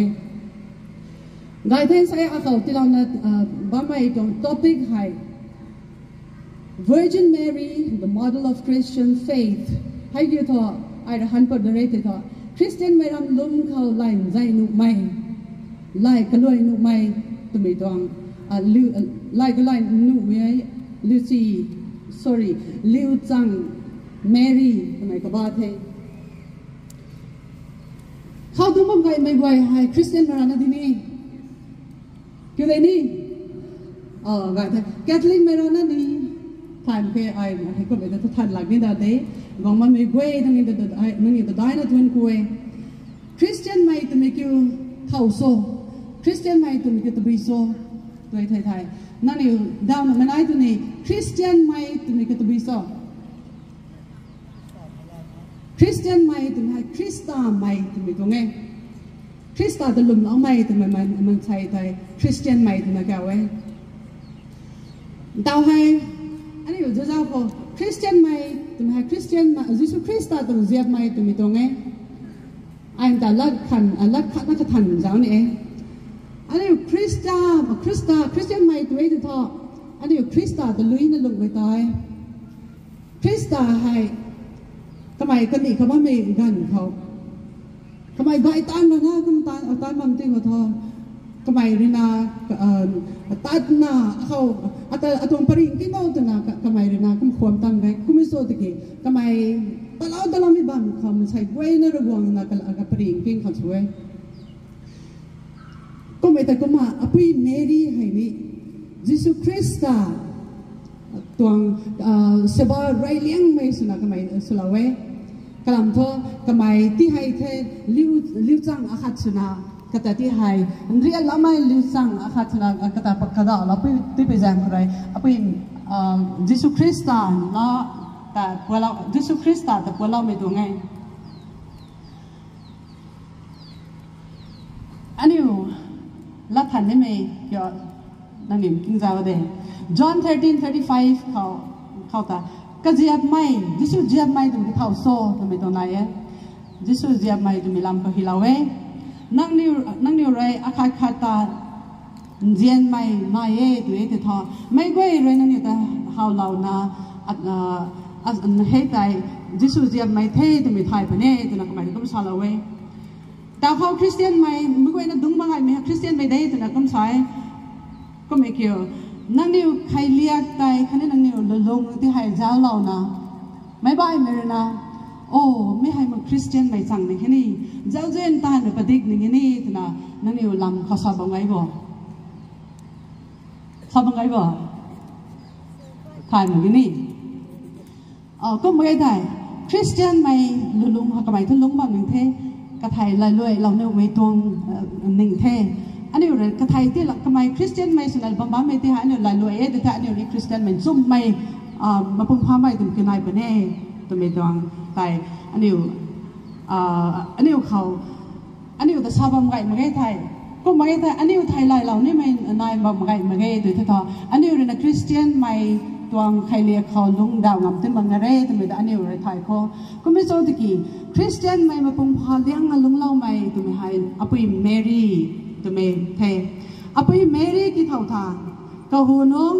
ไงเท่ใส่อาเขาที่เราเนี่ยบ้าไม่ตรงท็อปิกให้ Virgin Mary the model of Christian faith ให้ยูทอไอ้ละหันปัดเรติทอคริสเตียนไม่รำลุ่มเขาไล่ใจนุไม่ไล่ก็ลอยนุไม่ตัวไม่ต้องไล่ก็ไล่นุไม่ลิวซี sorry ลิวจังแมรี่ตัวไม่ก็บ้าเทเขาดูมั่งไงไม่ไหวให้คริสเตียนมารานาที่นี่คืออะไรนี่ไงเทแคทอลิกมารานานี่ท่านเคยไอ้ให้ก็ไม่ได้ท่านหลักนี่ได้เด้กองมันไม่ไหวทั้งนี้แต่ไอ้นั่นนี่แต่ได้นะทุนคุยคริสเตียนไม่ตัวไม่คิวเข้าโซ่คริสเตียนไม่ตัวไม่คิวตัวบิโซ่ตัวไทยนั่นนี่ดาวน์มันไอ้ตัวนี้คริสเตียนไม่ตัวไม่คิวตัวบิโซ่คริสเตียนไม่ตัวไม่คริสตาไม่ตัวไม่ตัวไงคริสตาตัวลุ่มเอาไม่ตัวมันใช่ไทยคริสเตียนไม่ตัวไม่แก่ไว้ดาวให้อันนี้จะเจ้าพอคริสเตียนไม่ตัวไม่คริสเตียนมายิสุคริสตาตัวเจียบไม่ตัวไม่ตัวไงอันแต่ละขันนักขันเจ้านี่เองอันนี้คริสเตียนไม่ตัวเองตัวอันนี้คริสตาตัวลุยนั่นลงไปตายคริสตาให้ทำไมกันอีกเขาว่าไม่กันเขาทำไมใบตันมาหน้าก็ตันเอาตันมันติ้งเขาทองทำไมเรนาตัดหน้าเขาอัตวงปริงที่โน่ตัวน่ะทำไมเรนาก็ควรตั้งไงก็ไม่โซ่ตะกี้ทำไมตลอดไม่บังเขามันใช้ไว้ในระบบน่ะกับปริงกิ้งเขาช่วยก็ไม่แต่ก็มาอภิเมรีให้นี่ยิสุคริสต์ตัวเสบาไรเลี้ยงไม่สนะก็ไม่สละเว้กลำท้อก็ไม่ที่ให้เทลิ้วจังอาคัตสนะก็แต่ที่ให้เรียนแล้วไม่ลิ้วจังอาคัตสนะก็แต่ปักกระดาเราไปที่ไปแจ้งอะไรอภิยิสุคริสต์นะแต่พวกเรายิสุคริสต์แต่พวกเราไม่ตัวไงอันนี้ลัทธินี่ไม่เกี่ยวนั่นนี่กินใจว่าเด้ John 13:35เขาตาก็เจียบไม่ยิสุเจียบไม่ตัวที่เขาโซ่ตัวไม่ตัวไหนยิสุเจียบไม่ตัวมีลำก็ฮิลาเวนั่งนิวไรอาคาคาตาเจียนไม่นายตัวเอติทอไม่ก็เรื่องนั่งนิวแต่เขาเหล่านาอันเฮตัยยิสุเจียบไม่เทตัวมีไทยปะเนี่ยตัวนักไม่ก็ไม่ชาลาเวแต่เขาคริสเตียนไม่ก็นั่งดุงบางไงไม่คริสเตียนไม่ได้ตัวนักก็ไม่ใช่ก็ไม่เกี่ยวนั่งนิวใครเลียกไตคันนี้นั่งนิวลงที่ให้เจ้าเรานะไม่บ่ายเมรนะโอ้ไม่ให้มันคริสเตียนไม่สั่งในแค่นี้เจ้าเจนตาหรือปฏิกในแค่นี้ตัวน่ะนั่งนิวลำเขาสอบบังไงบ่สอบบังไงบ่ถ่ายเหมือนกันนี่ก็ไม่ได้คริสเตียนไม่ลุงเขาก็ไม่ทุลุงบางหนึ่งเทกระไทยลอยลอยเราเนี่ยไว้ตวงหนึ่งเทอันนี้เรากระไทยที่หลักทำไมคริสเตียนไม่สนับบ้าไม่ที่หาเนี่ยลอยลอยแต่ถ้าอันนี้คริสเตียนไม่ซุ่มไม่มาพุ่งพาไม่ถึงกันนายปนเน่ตัวไม่ตวงแต่อันนี้เขาอันนี้แต่ชาวบ้านไงมาไงไทยก็มาไงไทยอันนี้ไทยลอยเราเนี่ยไม่นายมาไงมาไงตัวที่ทออันนี้เราคริสเตียนไม่ตัวใครเรียกเขาลุงดาวงามที่มังเร่ตัวไม่ได้อันนี้เราไทยเขาก็ไม่โจตะกี้คริสเตียนไม่มาพุ่งพาเลี้ยงลุงเล่าไม่ตัวไม่ให้อภิเมรีตัวไม่เทอภิเมรีกี่เท่าทางก็หูน้อง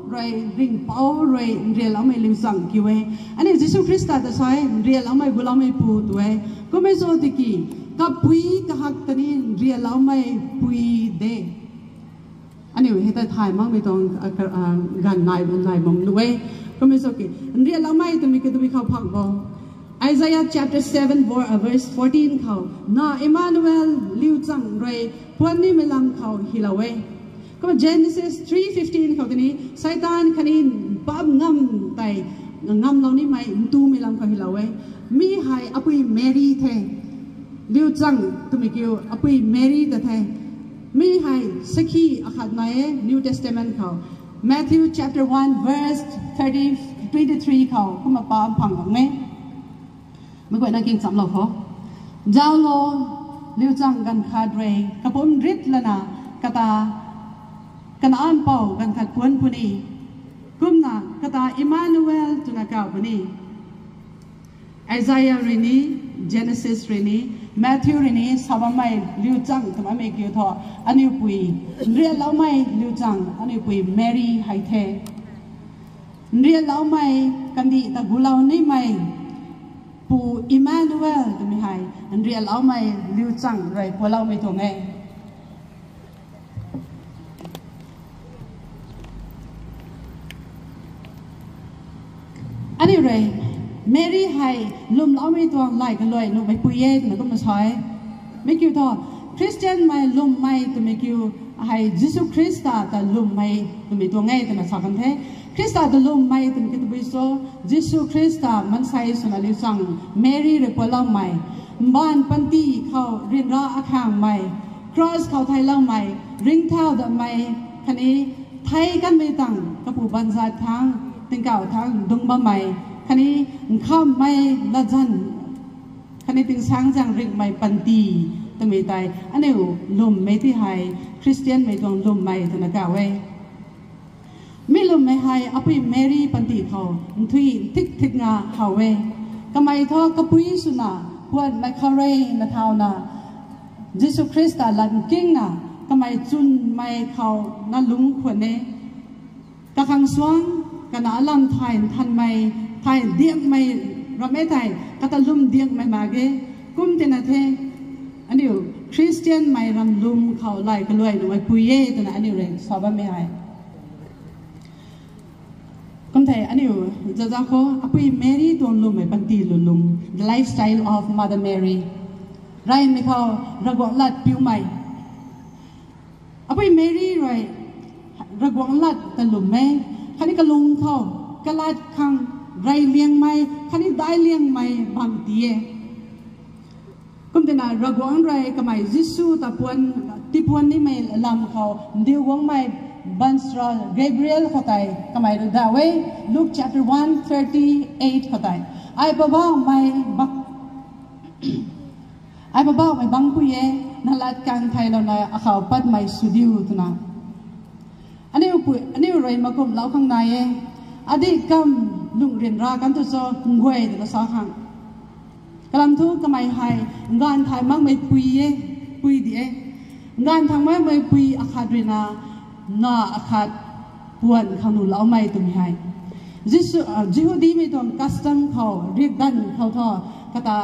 เริงเป้าเรียนแล้วไม่ลืมสั่งกี่เวอันนี้ยิสุคริสต์แต่ใช้เรียนแล้วไม่บุแล้วไม่พูดเวก็ไม่โจตะกี้กับปุยกับหักตอนนี้เรียนแล้วไม่ปุยเดอันนี้เหตุไทยมั่งไม่ต้องการนายบ่มด้วยก็ไม่โอเคเรียนแล้วไม่ต้องมีก็ต้องมีเขาพักบ่ Isaiah chapter 7 verse 14เขาน่า Emmanuel ลิวจังไรพวกนี้ไม่ลำเขาฮิลาเวก็ Genesis 3:15เขาตัวนี้ไซตานคันนี้ปั๊บงำแต่งำเรานี่ไม่ตูไม่ลำเขาฮิลาเวมีให้อภิเมรีเทลิวจังตัวมีคิวอภิเมรีแต่เทมีให้สักขีอาคัดใน New Testament เขา Matthew chapter 1 verse 23เขาก็มาปาพังของเม ไม่กว่านักเก่งจำเราเขาเจ้าโลลิวจังกันขาดเรกระผมริดละนะกตากันอ่านเป่ากันขัดพวนพุนีกุมนะกตาอิมานูเอลตุนักาวพุนีไอซายาเรนีเจเนซิสเรนีแมทธิวเรนีสาบไม่ลิวจังทำไมไม่เกี่ยวทออันนี้ปุยเรียนแล้วไม่ลิวจังอันนี้ปุยแมรี่ไฮเทเรียนแล้วไม่กันดีแต่กุลานี่ไม่ปูอิมานูเอลตัวไม่ให้เรียนแล้วไม่ลิวจังไรปูเราไม่ตัวไงอันนี้เลยแมรี่ให้ลุมเราไม่ตัวไล่กันเลยลุมไม่ปุยเย่มันก็มาใช้ไม่เกี่ยวทอคริสเตียนไม่ลุมไม่ตัวไม่เกี่ยวให้ยิสุคริสต์แต่ลุมไม่ตัวไม่ตัวไงตัวมาสักกันเทคริสต์ตัวลุมไม่ตัวไม่ตัวไปโซยิสุคริสต์มันใส่ส่วนลิสังแมรี่เรียกว่าเราไม่บ้านปันตีเขาเรียนร้อาคางไม่ครอสเขาไทยเราไม่ริงเท้าดไม่คันนี้ไทยกันไม่ต่างกับผู้บันซาทางติงเก่าทางดุงบะไม่คันนี้ข้ามไม่ละจันคันนี้ติงช้างจังริงไม่ปันตีตัวไม่ตายอันนี้ลุมไม่ที่ให้คริสเตียนไม่ต้องลุมไม่ธนาคารไว้ไม่ลุมไม่ให้อภิเมรีปันติเขาทุยทิกงาเขาเวก็ไม่ทอกระปุยสุนาพวดไม่คาเรนเท้านายิสุคริสต์ลันกิ้งนาก็ไม่จุนไม่เขานั่นลุงขวัญเนกะขังสวงกันอาลัมไทยทันไม่ไทยเดียงไม่เราไม่ไทยก็ตะลุมเดียงไม่มาเกกุมเจนะเทอันนี้คริสเตียนไม่รำลุมเขาไล่กันเลยหรือว่าปุยเย่ตัวนั้นอันนี้เรื่องสอบไม่ให้คนไทยอันนี้จะจะเขาอภิเมรีตัวลุมไม่ปันตีลุม the lifestyle of Mother Mary ไรไม่เขาระกวงลัดผิวใหม่อภิเมรีไรระกวงลัดตะลุมแม่คันนี้ก็ลุงเขากลัดขังไรเลี้ยงไม่คันนี้ได้เลี้ยงไม่บางทีกุมเดน่าระกวงไรก็ไม่ยิสุตะพวนที่พวนนี่ไม่ลำเขาเดียววงไม่บันสตราเกเบรียลเขาไตก็ไม่รู้ได้เว้ย Luke chapter 1:38เขาไตไอ้บ่าวไม่บักไอ้บ่าวไม่บังคุยนั่นละการไทยเราเนี่ยเขาปัดไม่สุดิวตุนะอันนี้ปุยอันนี้อะไรมากุมเล่าข้างในอดีตกำลุงเรียนรากันตัวโซ่งวยตัวสาวข้างกำลังทุกก็ไม่ให้งานไทยมั่งไม่ปุยดีงานทางไม่ปุยอาคาดรีนาน่าอาคาดปวนขนุนเล่าไม่ตัวไม่ให้จิฮูดีไม่ตัวคัสตัมเขาเรียกดันเขาท่อกตา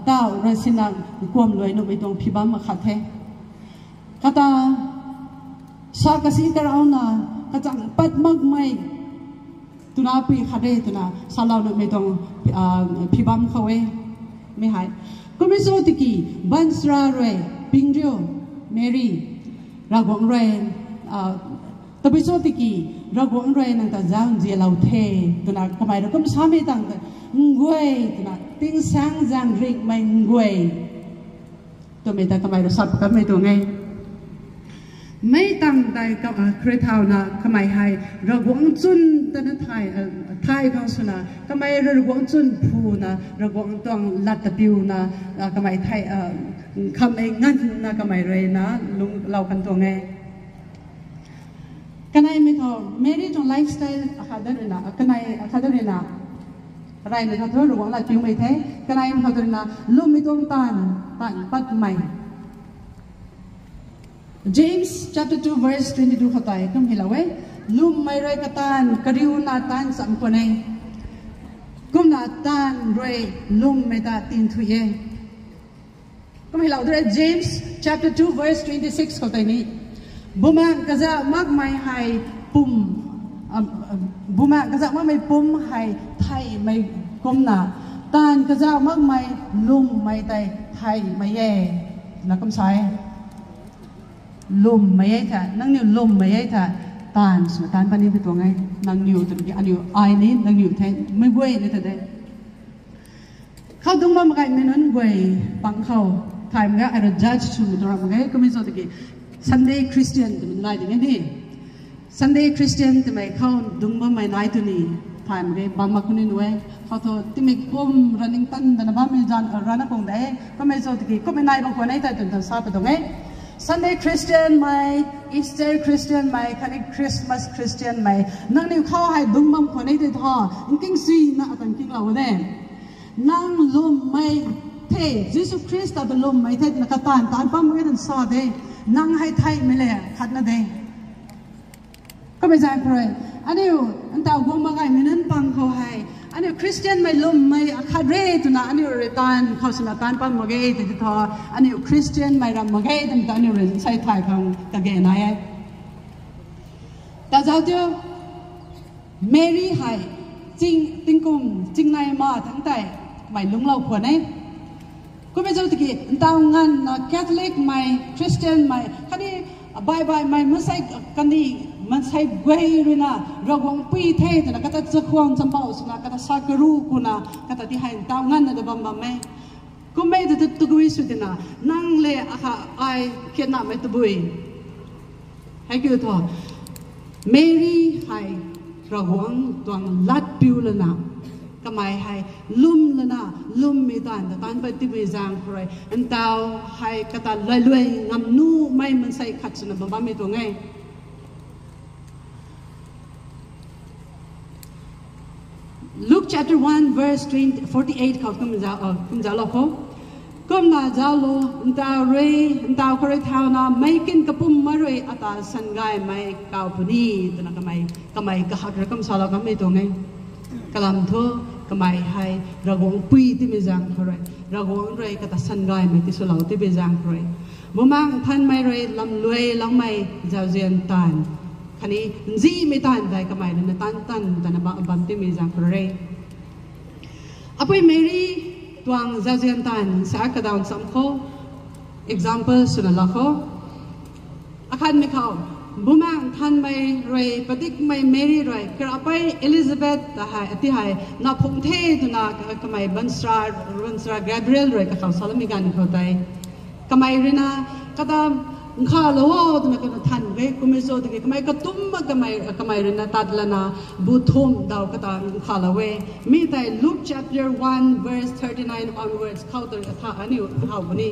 เต้าเรสินังความรวยนุ่มไม่ตัวพิบัมมาขัดเทกตาสากสิกระเอาหน้ากระจังปัดมักไม่ตุนาปีขัดเรตุนาสาลาวนุ่มไม่ต้องพิบัมเขาเว้ไม่หายก็ไม่สู้ติกีบันสราเรปิงเรียวเมรี่รากวงเรแต่ไม่สู้ติกีรากวงเรนั่งแต่จังเจลาวเทตุนาทำไมเราก็ไม่สามารถตั้งแต่งวยตุนาติ้งสังจังริกไม่งวยตัวไม่แต่ทำไมเราสับกันไม่ตัวไงไม่ตั้งใจกับคริสเท้านะทำไมให้ระวังจุนแต่นั้นไทยของสุนัขทำไมระวังจุนผูนะระวังต้องลัดตะปิวนะทำไมไทยคำเองงั้นนะทำไมเรนะลุงเรากันตัวไงกันไอ้ไม่เขาเมรี่จงไลฟ์สไตล์อาคาเดอร์นะกันไอ้อาคาเดอร์นะอะไรไม่เขาเธอระวังลัดปิวไม่เท่กันไอ้ไม่เขาเดอร์นะลุงไม่ต้องตันปัดไม่James chapter 2 verse 22 เขาไต่คำเฮลาเวลุมไม่ไรกตันกริวนาตันสัมปนัยกุมนาตันรวยลุมไม่ตาตินทุยคำเฮลาด้วย James chapter 2 verse 26 เขาไต่นี้บุมาก็จะมักไม่ให้ปุ่มบุมาก็จะมักไม่ปุ่มให้ไทยไม่กุมนาตันก็จะมักไม่ลุมไม่ไต่ไทยไม่แย่นักคำใช้ลุมไม่ใช่ท่านั่งนิ้วลุมไม่ใช่ท่าตานสมตานปนี้เป็นตัวไงนั่งนิ้วตัวนี้อันนิ้วไอ้นี้นั่งนิ้วแทนไม่เว้ยนี่แต่เด็กเขาต้องมาไงไม่นั้นเว้ยปังเขาถ่ายมันก็ไอ้เรา judge ชุมตัวเราไงก็ไม่สนตะกี้ Sunday Christian ตัวมันไล่ตัวนี้ Sunday Christian ทำไมเขาดุงมาไม่ไล่ตัวนี้ท ถ่ายมาเลยบางมาคนนี้ด้วยเขาโทษที่มีกลุ่ม running ตันแต่ละบ้านมีจานร้านนักของได้ก็ไม่โจทย์ที่ก็ไม่นายบางคนให้แต่จนทราบไปตรงนี้ Sunday Christian ไหม Easter Christian ไหมคันนี้ Christmas Christian ไหมนั่งนิ้วเข้าให้ดุมบางคนให้ได้ท่อกิ้งซีน่ะตั้งกิ้งเราเนี่ยนั่งลมไม่เทยิสุคริสต์แต่ลมไม่เทนักตานปั๊มไม่ได้สอดเด้นั่งให้ไทยไม่เลยขัดนั่นเด้ก็ไม่ใช่ครับอันนี้อันแต่วงบางไงมีนั้นปังเขาให้อันนี้คริสเตียนไม่ลมไม่ขัดเร่ตัวน่ะอันนี้เรตันเขาสนับสนุนปั๊มมาเกยติดต่ออันนี้คริสเตียนไม่รำมาเกยแต่อันนี้เรใช้ไทยของตะเกียนายแต่เจ้าเดียวเมรี่ให้จริงติงกุมจริงนายมาทั้งแต่ไม่ลุงเราควรไหมก็ไม่เจ้าตะกี้ดาวงานแคทอลิกไม่คริสเตียนไม่คันนี้บายไม่ไม่ใช่กันนี้มันใช่เวรีนะเราวงปีเทศนะก็จะจะควงจำเบาสุนัขก็จะสักรูกุนะก็จะที่ให้ดาวงานนะบัมบัมไม่ก็ไม่ได้ตุกวิสุดนะนั่งเลยอะค่ะไอเขียนหน้าไม่ตุบุยให้คือทอเมรี่ให้เราวงตัวลัดปิวเลยนะก็ไม่ให้ลุ่มเลยนะลุ่มมีตานแต่ตานไปที่วิจารณ์ใครอันเต้าให้กระตันลอยๆงำนู่ไม่มันใส่ขัดสุนัขบ้าไม่ตัวไง Luke chapter 1 verse 48เขาคุณจะเล่าเขาก็มาจะเล่าอันเต้าเรย์อันเต้าใครเท่านะไม่กินกระปุ่มมาเรย์อัตราสังไงไม่เก่าปุ่นีตัวนั้นก็ไม่กระหักระกำสารก็ไม่ตัวไงกลำทั่วก็ไม่ให้ระวงปีที่มีจังใครระวงเรย์ก็ตัดสันไกไม่ที่สุดเราที่มีจังใครบุมังท่านไม่เรย์ลำรวยลำไม่เจ้าเจียนตันคันนี้จีไม่ตันได้ก็ไม่ได้ตันแต่นับบัมที่มีจังใครอภัยเมรี่ตัวเจ้าเจียนตันสักกระดานสามข้อ example สุนัขข้ออาคารไม่เข้าบุมังท่านไม่รวยปฏิกไม่เมรี่รวยกระไปเอลิซาเบธที่ให้นับพงเทตุนักก็ไม่บันสราแกเบรียลรวยก็เขาสารมีการเข้าใจก็ไม่เรน่าก็ตามข้าโลตัวนักก็ท่านเว้ก็ไม่โซ่ที่ก็ไม่ก็ตุ้มก็ไม่เรน่าตัดละนะบุตุมดาวก็ตามข้าโลเวมีแต่ Luke chapter 1 verse 39 onwards เข้าตัวท่าอันนี้เข้าบุนี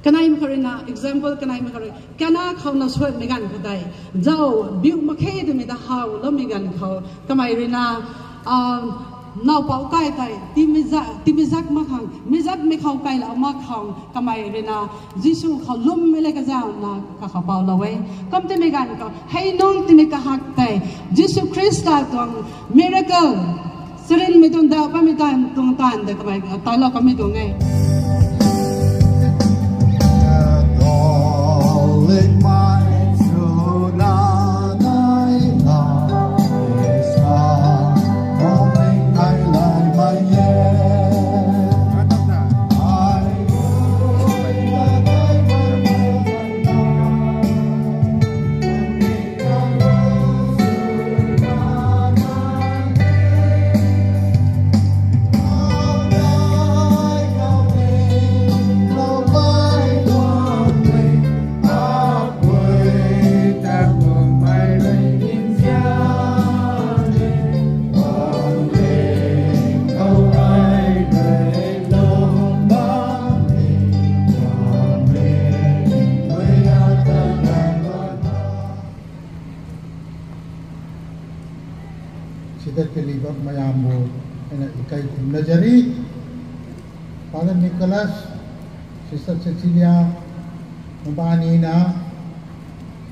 กันไอ้มาคาริน่า example กันไอ้มาคาริกันน่าเขาหน้าสวยไม่กันก็ได้เจ้าบิวมาแค่ตัวไม่ได้เขาแล้วไม่กันเขาก็ไม่เรน่าน้าเป่าไก่ไก่ที่มิจักมาขังมิจักไม่เข้าไก่แล้วมาขังก็ไม่เรน่ายิสุเขาลุ่มไม่เลยก็เจ้านะก็เขาเป่าละเว้ก็ที่ไม่กันก็ให้น้องที่ไม่ก็หักแต่ยิสุคริสต์ตัว miracle สิ่งไม่ต้องดาวไม่ต้องตรงตันแต่ก็ไม่ตายแล้วก็ไม่ตรงไงNajari, Father Nicholas, Sister Cecilia, Mabanina,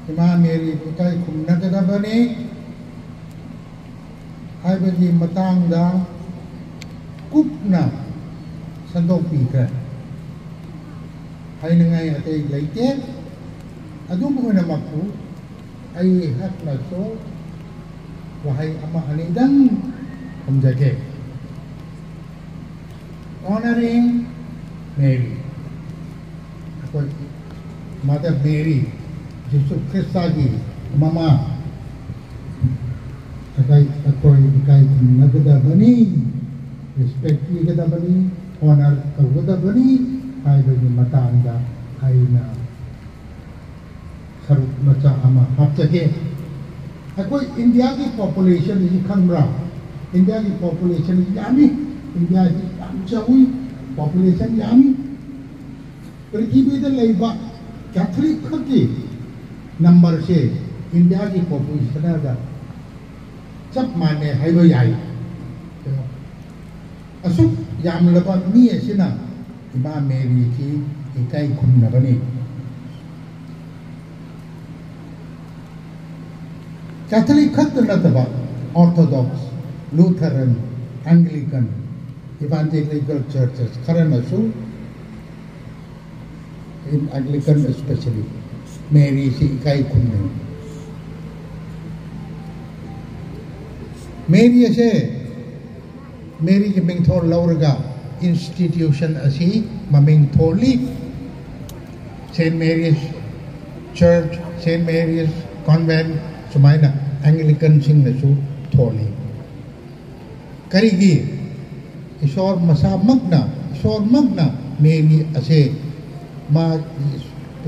Imam Mary, Ikai Kumnagadabani, Ibadi Matanga, Kupna, Sandopika, Hainangai at a late, Adumanaku, I have not so, Wahai Amahanidang, Kumjake. Honoring Mary, Mother Mary, Jesus Christagi, Mama, ako'y nagadabani, respect nagadabani, honor nagadabani, ay bagay matanda ay na sarap na sa ama hapsake. अकोई इंडिया की पॉपुलेशन इस खंबरा इंडिया की पॉपुलेशन यामी इंडिया की चावी पॉपुलेशन यामी पृथ्वी में लेबा कैथोलिक की नंबर से इंडिया की पॉपुलेशन का जब माने है वो याई असुक याम लबा मी ऐसिना इमा मेरी की इकाई खुम न बनी कैथोलिक खत नतबा Orthodox Lutheran Anglican evangelical churches current also in Anglican especially Mary si ikai khunne Mary ase Mary ki ming thor lauraga institution asi maming tholi Saint Mary's Church Saint Mary's Convent sumaina Anglican sing na su tholi karigi Isor masa magna Mary ase ma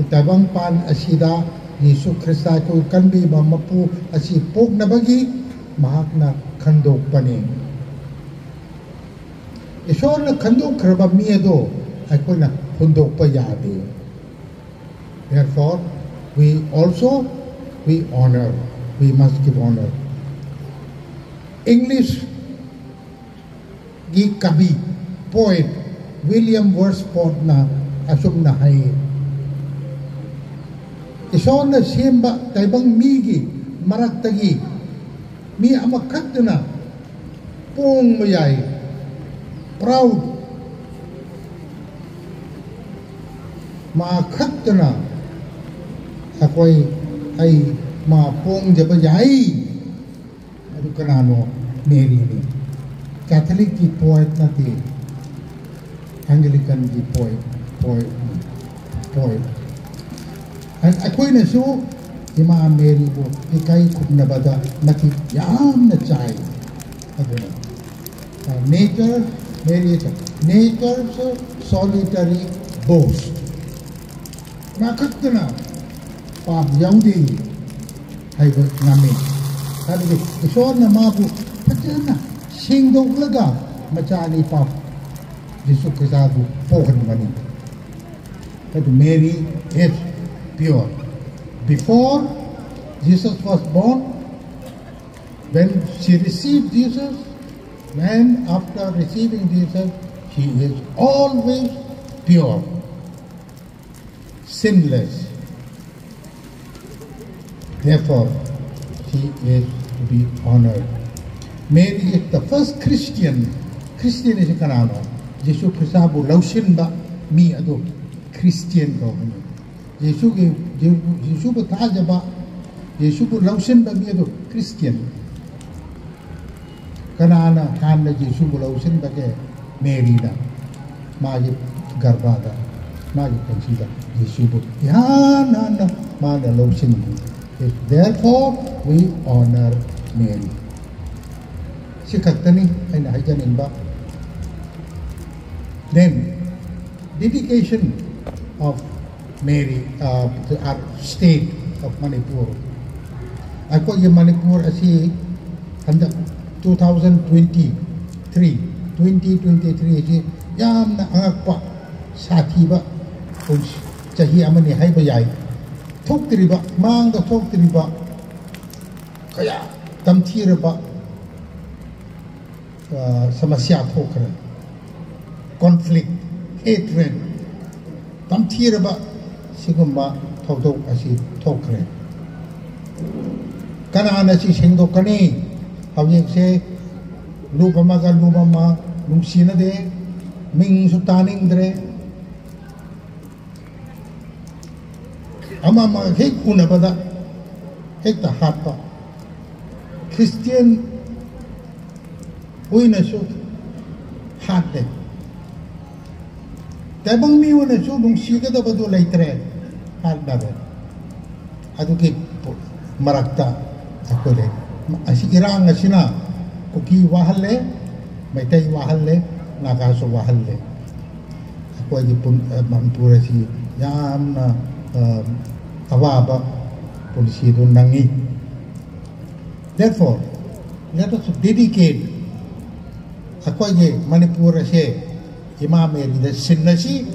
tabang pan asida Yesu Krista ko kanbi ba mapu asi pok na bagi mahak na khandok pani Isor na khandok kraba miedo ako na hundok pa yadi therefore we honor we must give honor English gi kabi poet William Wordsworth na asum na hai ison na simba taibang migi maraktagi mi amakhat na pong mayay proud makhat na akoy ay ma pong jabayay adu kanano Mary ni Catholic की poet नती Anglican की poet and अकोई ने सो इमा मेरी वो इकाई खुद न बता नती याम न चाहे अदुना nature's solitary boast ना कत्तना पाप याउदी है वो नामी ताकि ईश्वर ने मापु पचना Singdong laga macani pap Yesu Krista bu pohon mani but Mary is pure before Jesus was born when she received Jesus and after receiving Jesus she is always pure sinless therefore she is to be honored Mary is the first Christian is kanano Yesu Krista bu laushin ba mi ado Christian ko Yesu bu taja ba Yesu bu laushin ba mi ado Christian kanana han na Yesu bu laushin ba ke Mary da ma ji garba da ma ji panchi da Yesu bu ya na ma da laushin therefore we honor Mary Sikatani and Hajaninba. Then, dedication of Mary to our state of Manipur. I call you Manipur as he 2023 yam na angakpa satiba chahi amani haiba yai thoktriba mangda thoktriba kaya tamthiraba समस्या Thokar conflict hatred tamthiraba sigumba thokdok asi thokre kanana si sengdokani hawjek se lubama nungsina de ming sutaning dre amama hek unabada hek ta hatpa Christian Uy na so hate. Tabang miwa na so nung siga da bado laitre hat na be. Adu ki marakta ako le. Asi irang asina kuki wahalle, may tay wahalle, nakaso wahalle. Ako ay pun mampura si yam na awaba polisi do nangi. Therefore, let us dedicate akwai Manipur ase Imam Mary the sinnasi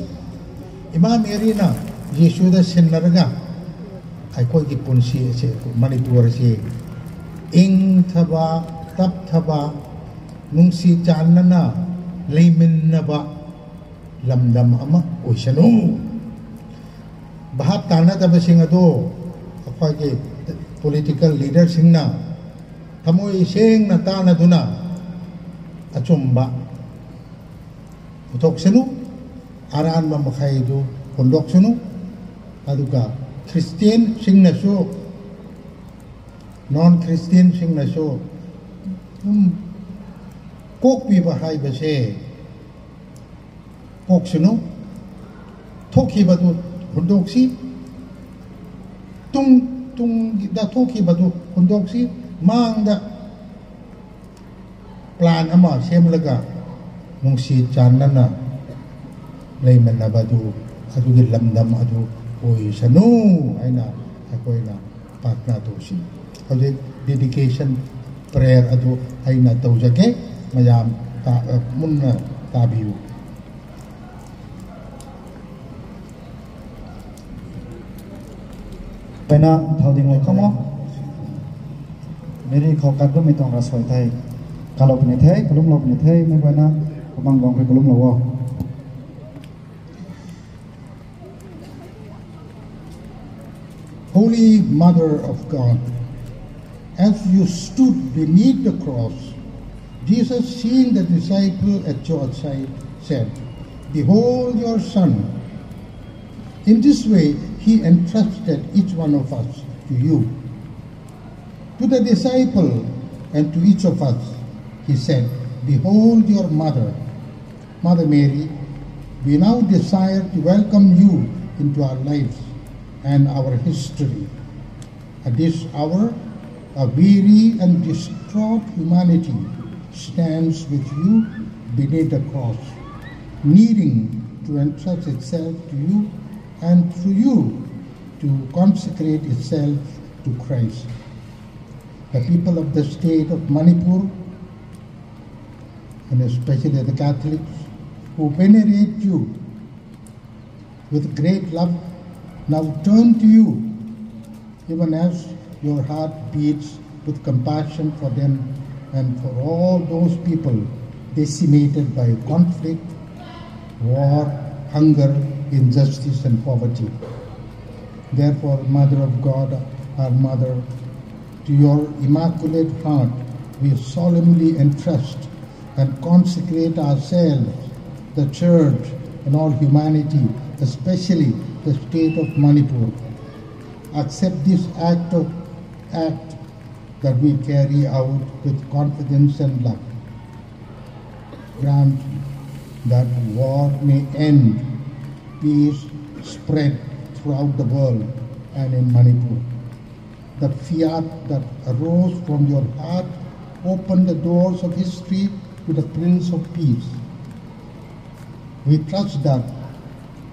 Imam Mary na Yesu the sinnaraga akwai ki punsi ase Manipur ase ing thaba tap thaba nungsi chanana leimin naba lamdam ama oisanu bahap tana taba singa do akwai ki political leader singna thamoi seng na tana duna achumba utok senu aran ma makhai do kondok senu aduga Christian singna so non Christian singna so kok pi ba hai ba se kok senu thoki ba do kondok si tung da thoki ba do kondok si mang da plan ama sem laga nungsi chanana leiman na badu adu gi lamdam adu oi sanu aina akoi na patna to si adu dedication prayer adu aina to jage mayam ta munna tabiu pena thoding lai kamo meri khokat do mitong rasoi thai kalau punya thai kalau lo punya thai mai bana bang bang kai kalau lo Holy Mother of God, as you stood beneath the cross, Jesus, seeing the disciple at your side, said, "Behold your son." In this way, he entrusted each one of us to you. To the disciple and to each of us, he said, "Behold your mother, Mother Mary. We now desire to welcome you into our lives and our history. At this hour, a weary and distraught humanity stands with you beneath the cross, needing to entrust itself to you and through you to consecrate itself to Christ. The people of the state of Manipur, and especially the Catholics, who venerate you with great love, now turn to you, even as your heart beats with compassion for them and for all those people decimated by conflict, war, hunger, injustice, and poverty. Therefore, Mother of God, our Mother, to your immaculate heart we solemnly entrust and consecrate ourselves, the Church, and all humanity, especially the state of Manipur. Accept this act that we carry out with confidence and love. Grant that war may end, peace spread throughout the world and in Manipur. The fiat that arose from your heart open the doors of history to the Prince of Peace. We trust that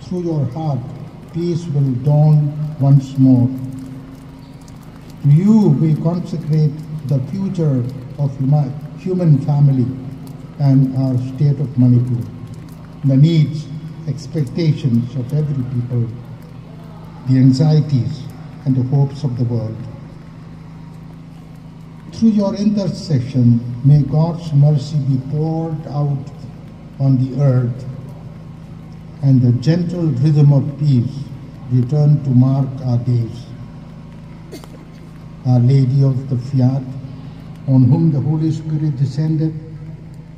through your heart, peace will dawn once more. To you we consecrate the future of human family and our state of Manipur, the needs, expectations of every people, the anxieties and the hopes of the world. Through your intercession, may God's mercy be poured out on the earth and the gentle rhythm of peace return to mark our days. Our Lady of the Fiat, on whom the Holy Spirit descended,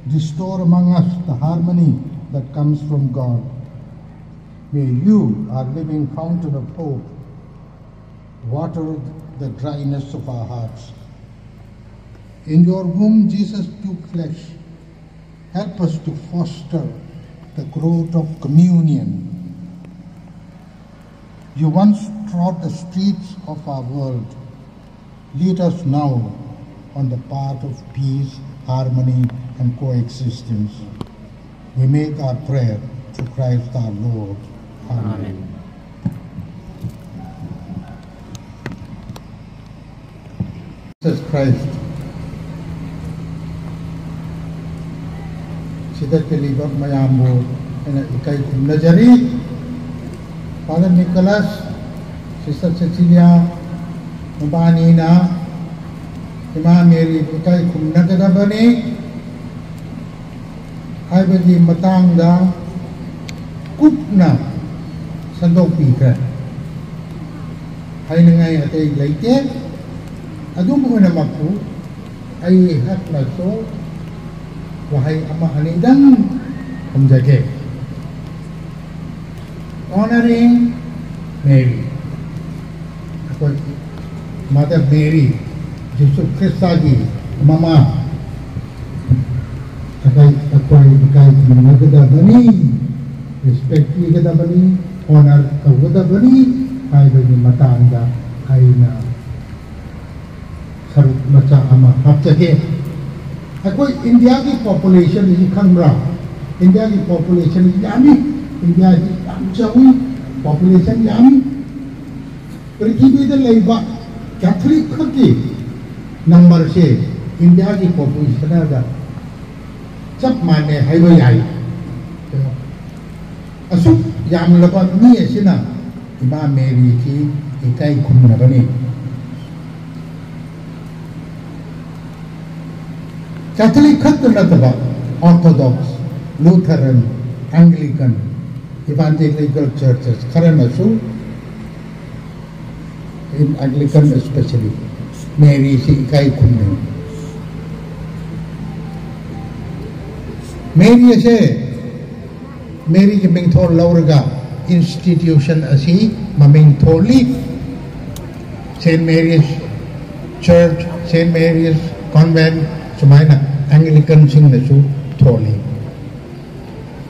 restore among us the harmony that comes from God. May you, our living fountain of hope, water the dryness of our hearts. In your womb, Jesus took flesh. Help us to foster the growth of communion. You once trod the streets of our world. Lead us now on the path of peace, harmony, and coexistence. We make our prayer through Christ our Lord. Amen. Jesus Christ, Kiliba Mayambo and Ikai Najari, Father Nicholas, Sister Cecilia, Mabanina, Imam Mary, Ikai Kumnagadabani, Ibadi Matanga, Kupna, Sandopika. Hay ngay ở đây lấy chết ở đúng không là mặc phụ ai hát là số và hay ama anh đang không giải kể honoring Mary Mother Mary Jesus Christ gì mama akai kita bani respect kita bani honor kita bani hai bagi matanda hai na saruk macha ama hapchake akoi India ki population is khamra India ki population is yami India is chawi population yami prithvi de leiba Catholic khaki number se India ki population da chap mane hai ba yai asuk yam la ba ni asina Imam Mary ki ikai Khumnabani. Catholic Khattanataba, Orthodox, Lutheran, Anglican, Evangelical churches, Karanasu, in Anglican especially, Mary si ikai Khumnabani. Mary say, Mary ki mingthor lauraga. Institution asi maming tholi Saint Mary's Church, Saint Mary's Convent, sumaina Anglican sing na su tholi.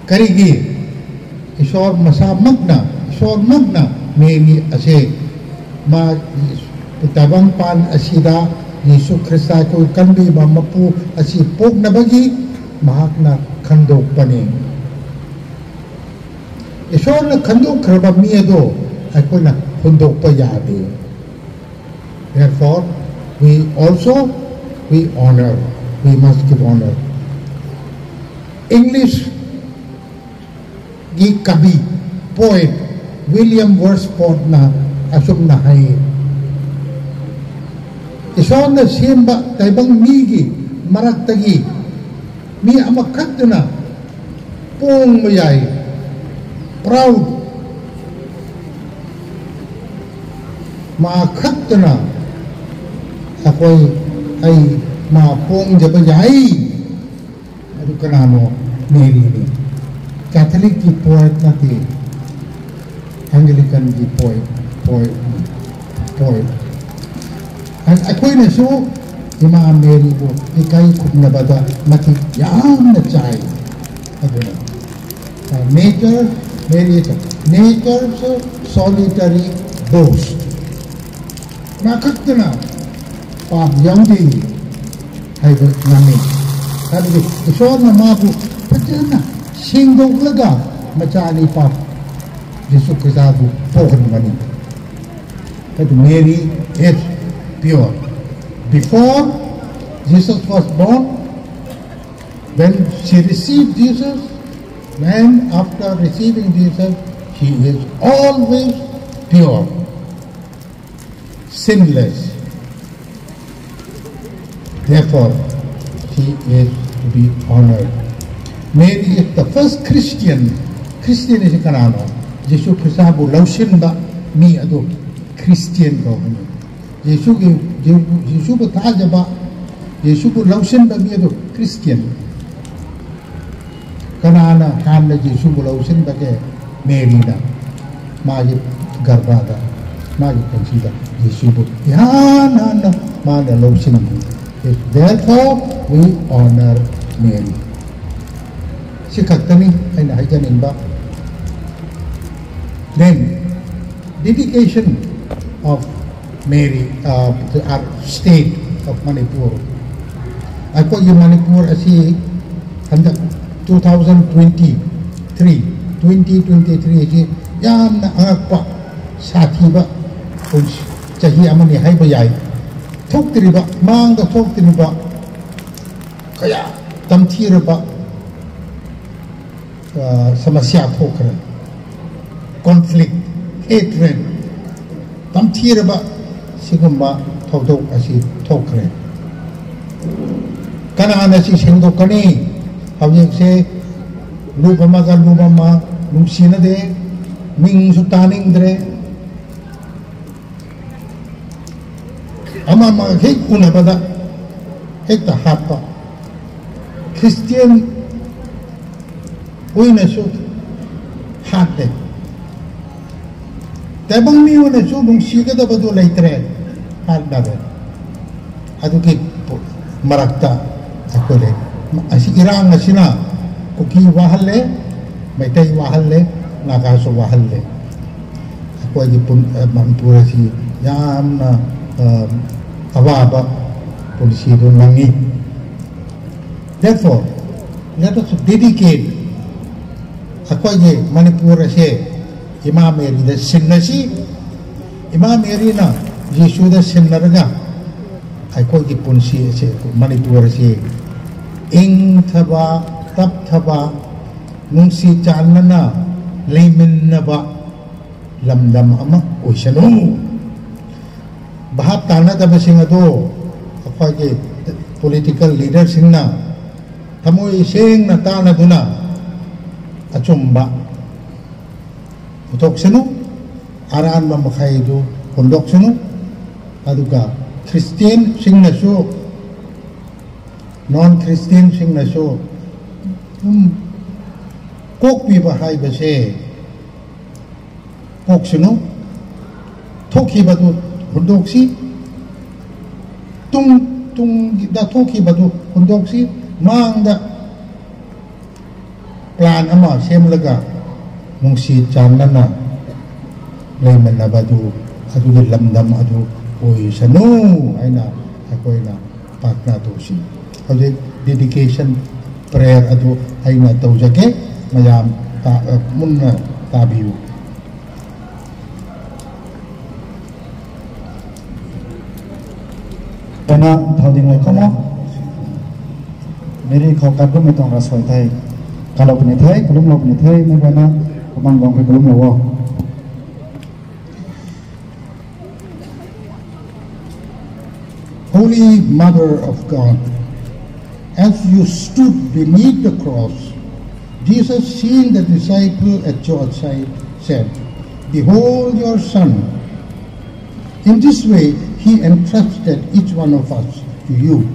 Karigi isor masa magna Mary ase ma tabang pan asida Yesu Krista ko kanbi mamapu asi pog na bagi mahak na khandok pani. Ishor na khandok kharba miado akoi na hundok pa yadi. Therefore, we honor, we must give honor. English gi kabi poet William Wordsworth na asum na hai. Ishor na simba taibang migi maraktagi mi amakat na pong mayay. Proud ma khatna akoi ai ma pong jaba jai adu kanano Mary ni Catholic ki poet nati Anglican ki poet and akoi na so Imam Mary ko ikai Khumnabada mati yam na chai adu nature's solitary boast. Nakakna pam yangdi hai nami. Tadi isor na mabu pachana singdog laga machani pam Yesu Kristabu pohan mani. But Mary is pure. Before Jesus was born, when she received Jesus, and after receiving Jesus, she is always pure, sinless. Therefore, she is to be honored. Mary is the first Christian. Christian is kanano. Yesu Kristabu laushinba mi ado Christian ko. Yesu bu tajaba. Yesu bu laushinba mi ado Christian. Kanana hanna Yesu bulausin bage Mary da magi garbada magi pansida Yesu bu yana ma da lausin. Therefore we honor Mary. Sikaktani ay nahijanin ba. Then dedication of Mary to our state of Manipur. Ako yung Manipur asi handa 2023 ji yam na angak pa sathi ba kung chahi amani hai ba yai thok tri ba mang da thok tri ba kaya tamthir ba samasya thokre, conflict, hatred, tamthiraba sigumba thodok asi thokre. Kanana si sengdokani hawjek se lubama ga lubama numsina de ming sutaning dre ama ma hek unabada hek ta hapa Christian uina su hatte tabang mi una su numsiga da badu laitre hat dabe aduki marakta akole asi irang asina kuki wahalle maitai wahalle nagaso wahalle ako di pun Manipur si yam na awaba polisi do nangi. Therefore let us dedicate ako di Manipur si Imam Eri da sinnasi Imam Eri na Yesu da sinnaraga ako di pun si Manipur si ing thaba tap thaba nungsi chanana layman naba lamdam ama oisanu bahap tana taba singa do akwage political leaders singna tamoy sing na tana duna achumba utok sinu aran ma makhaidu kondok sinu aduga Christian singna so non-Christian singna so kok pi bahai base kok sino thoki batu hundoksi tung da thoki batu hundoksi mang da plan ama semlaga nungsi chanana layman na batu adu lamdam adu oi sanu aina akoina patna dosi adu dedication prayer adu aina tawjake mayam munna tabiu Kana thoding lai komo meri khokat ko metong rasoi thai kalau pene thai kulum lo pene thai me bana komang bang ke kulum lo Holy Mother of God, as you stood beneath the cross, Jesus, seeing the disciple at your side, said, "Behold your son." In this way, he entrusted each one of us to you.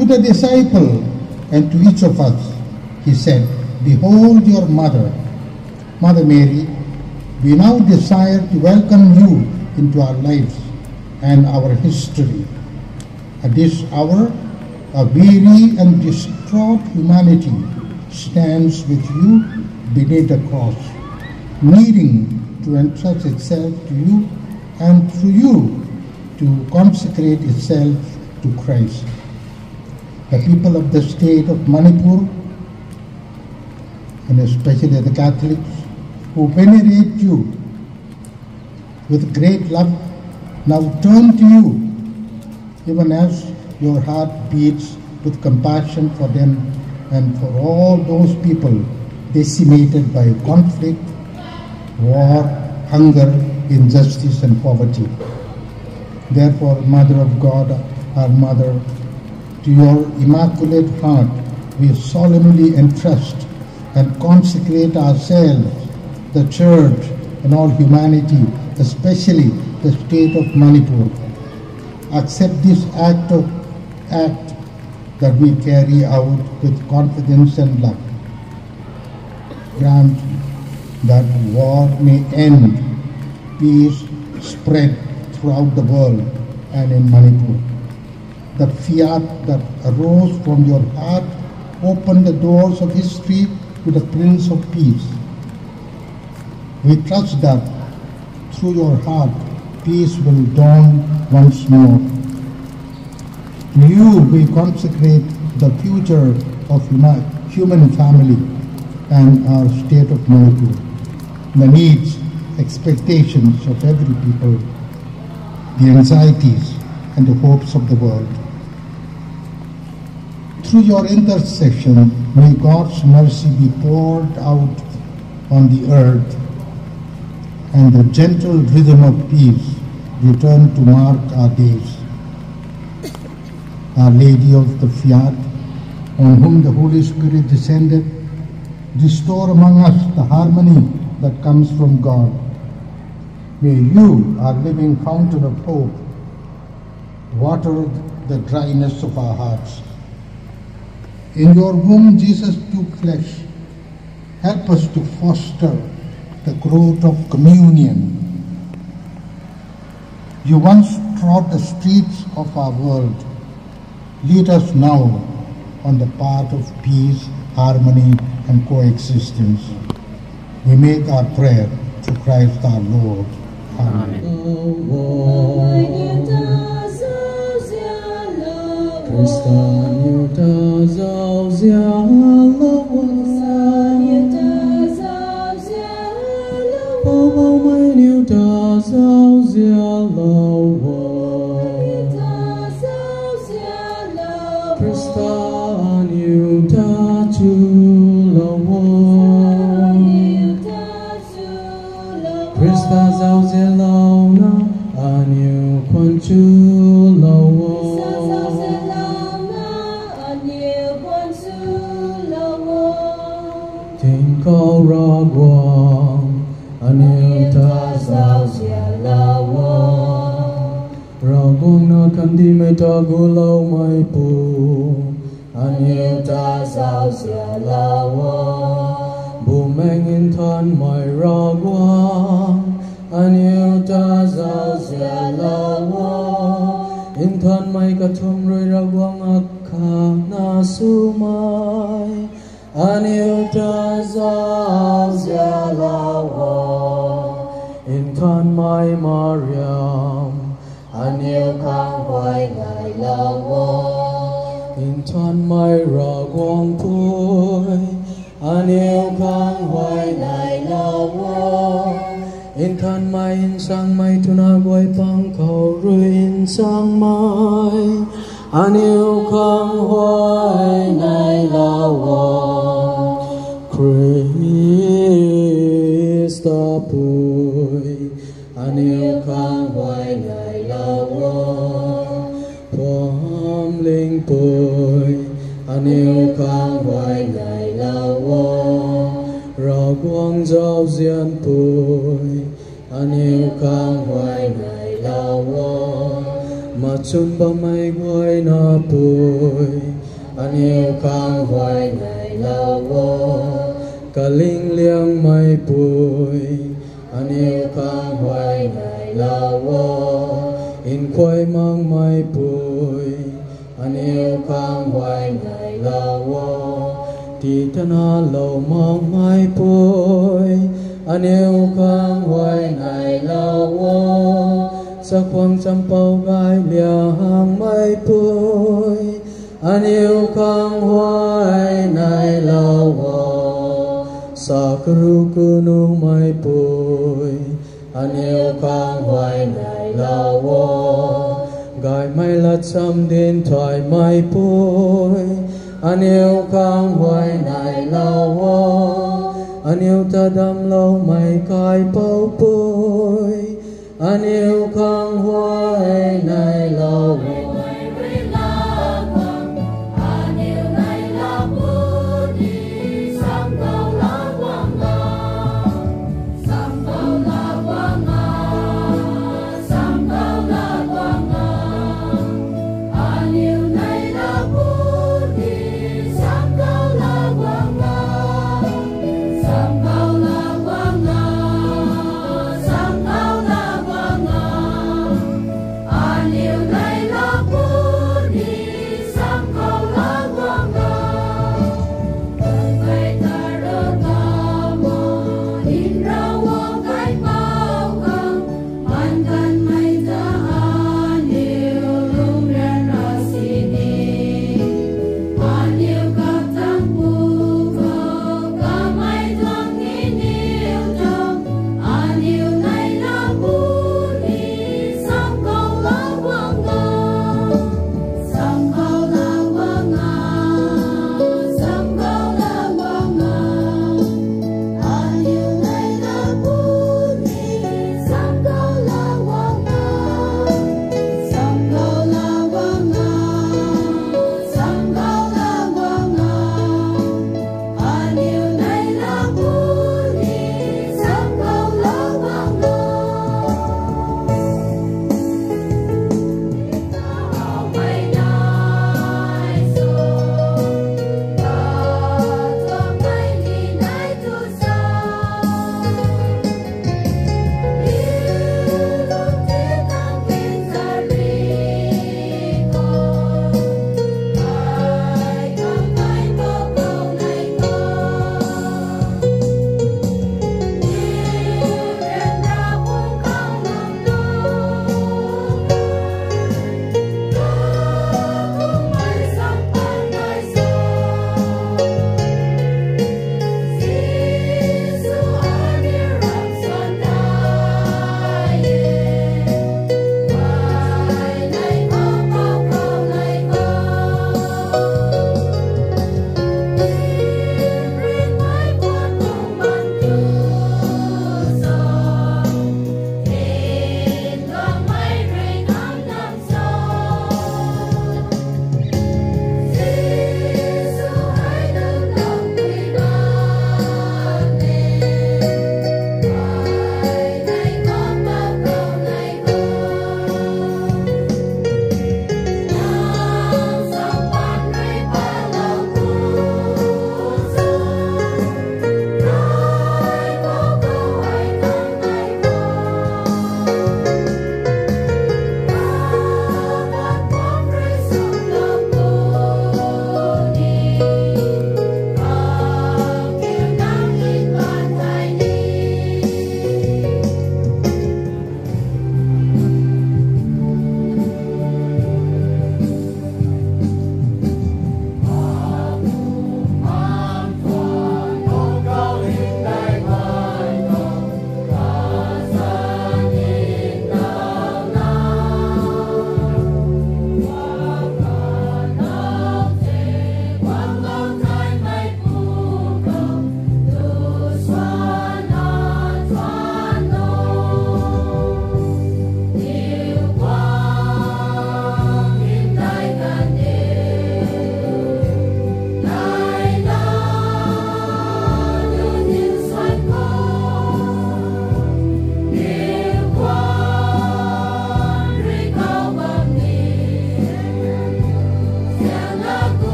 To the disciple and to each of us, he said, "Behold your mother." Mother Mary, we now desire to welcome you into our lives and our history. At this hour, a weary and distraught humanity stands with you beneath the cross, needing to entrust itself to you and through you to consecrate itself to Christ. The people of the state of Manipur, and especially the Catholics, who venerate you with great love, now turn to you, even as your heart beats with compassion for them and for all those people decimated by conflict, war, hunger, injustice and poverty. Therefore, Mother of God, our Mother, to your immaculate heart we solemnly entrust and consecrate ourselves, the Church and all humanity, especially the state of Manipur. Accept this act that we carry out with confidence and love. Grant that war may end, peace spread throughout the world and in Manipur. The fiat that arose from your heart open the doors of history to the Prince of Peace. We trust that through your heart, peace will dawn once more. To you we consecrate the future of human family and our state of Manipur, the needs, expectations of every people, the anxieties and the hopes of the world. Through your intercession, may God's mercy be poured out on the earth, and the gentle rhythm of peace return to mark our days. Our Lady of the Fiat, on whom the Holy Spirit descended, restore among us the harmony that comes from God. May you, our living fountain of hope, water the dryness of our hearts. In your womb, Jesus took flesh. Help us to foster the growth of communion. You once trod the streets of our world. Lead us now on the path of peace, harmony, and coexistence. We make our prayer through Christ our Lord. Amen. An yêu khang hoa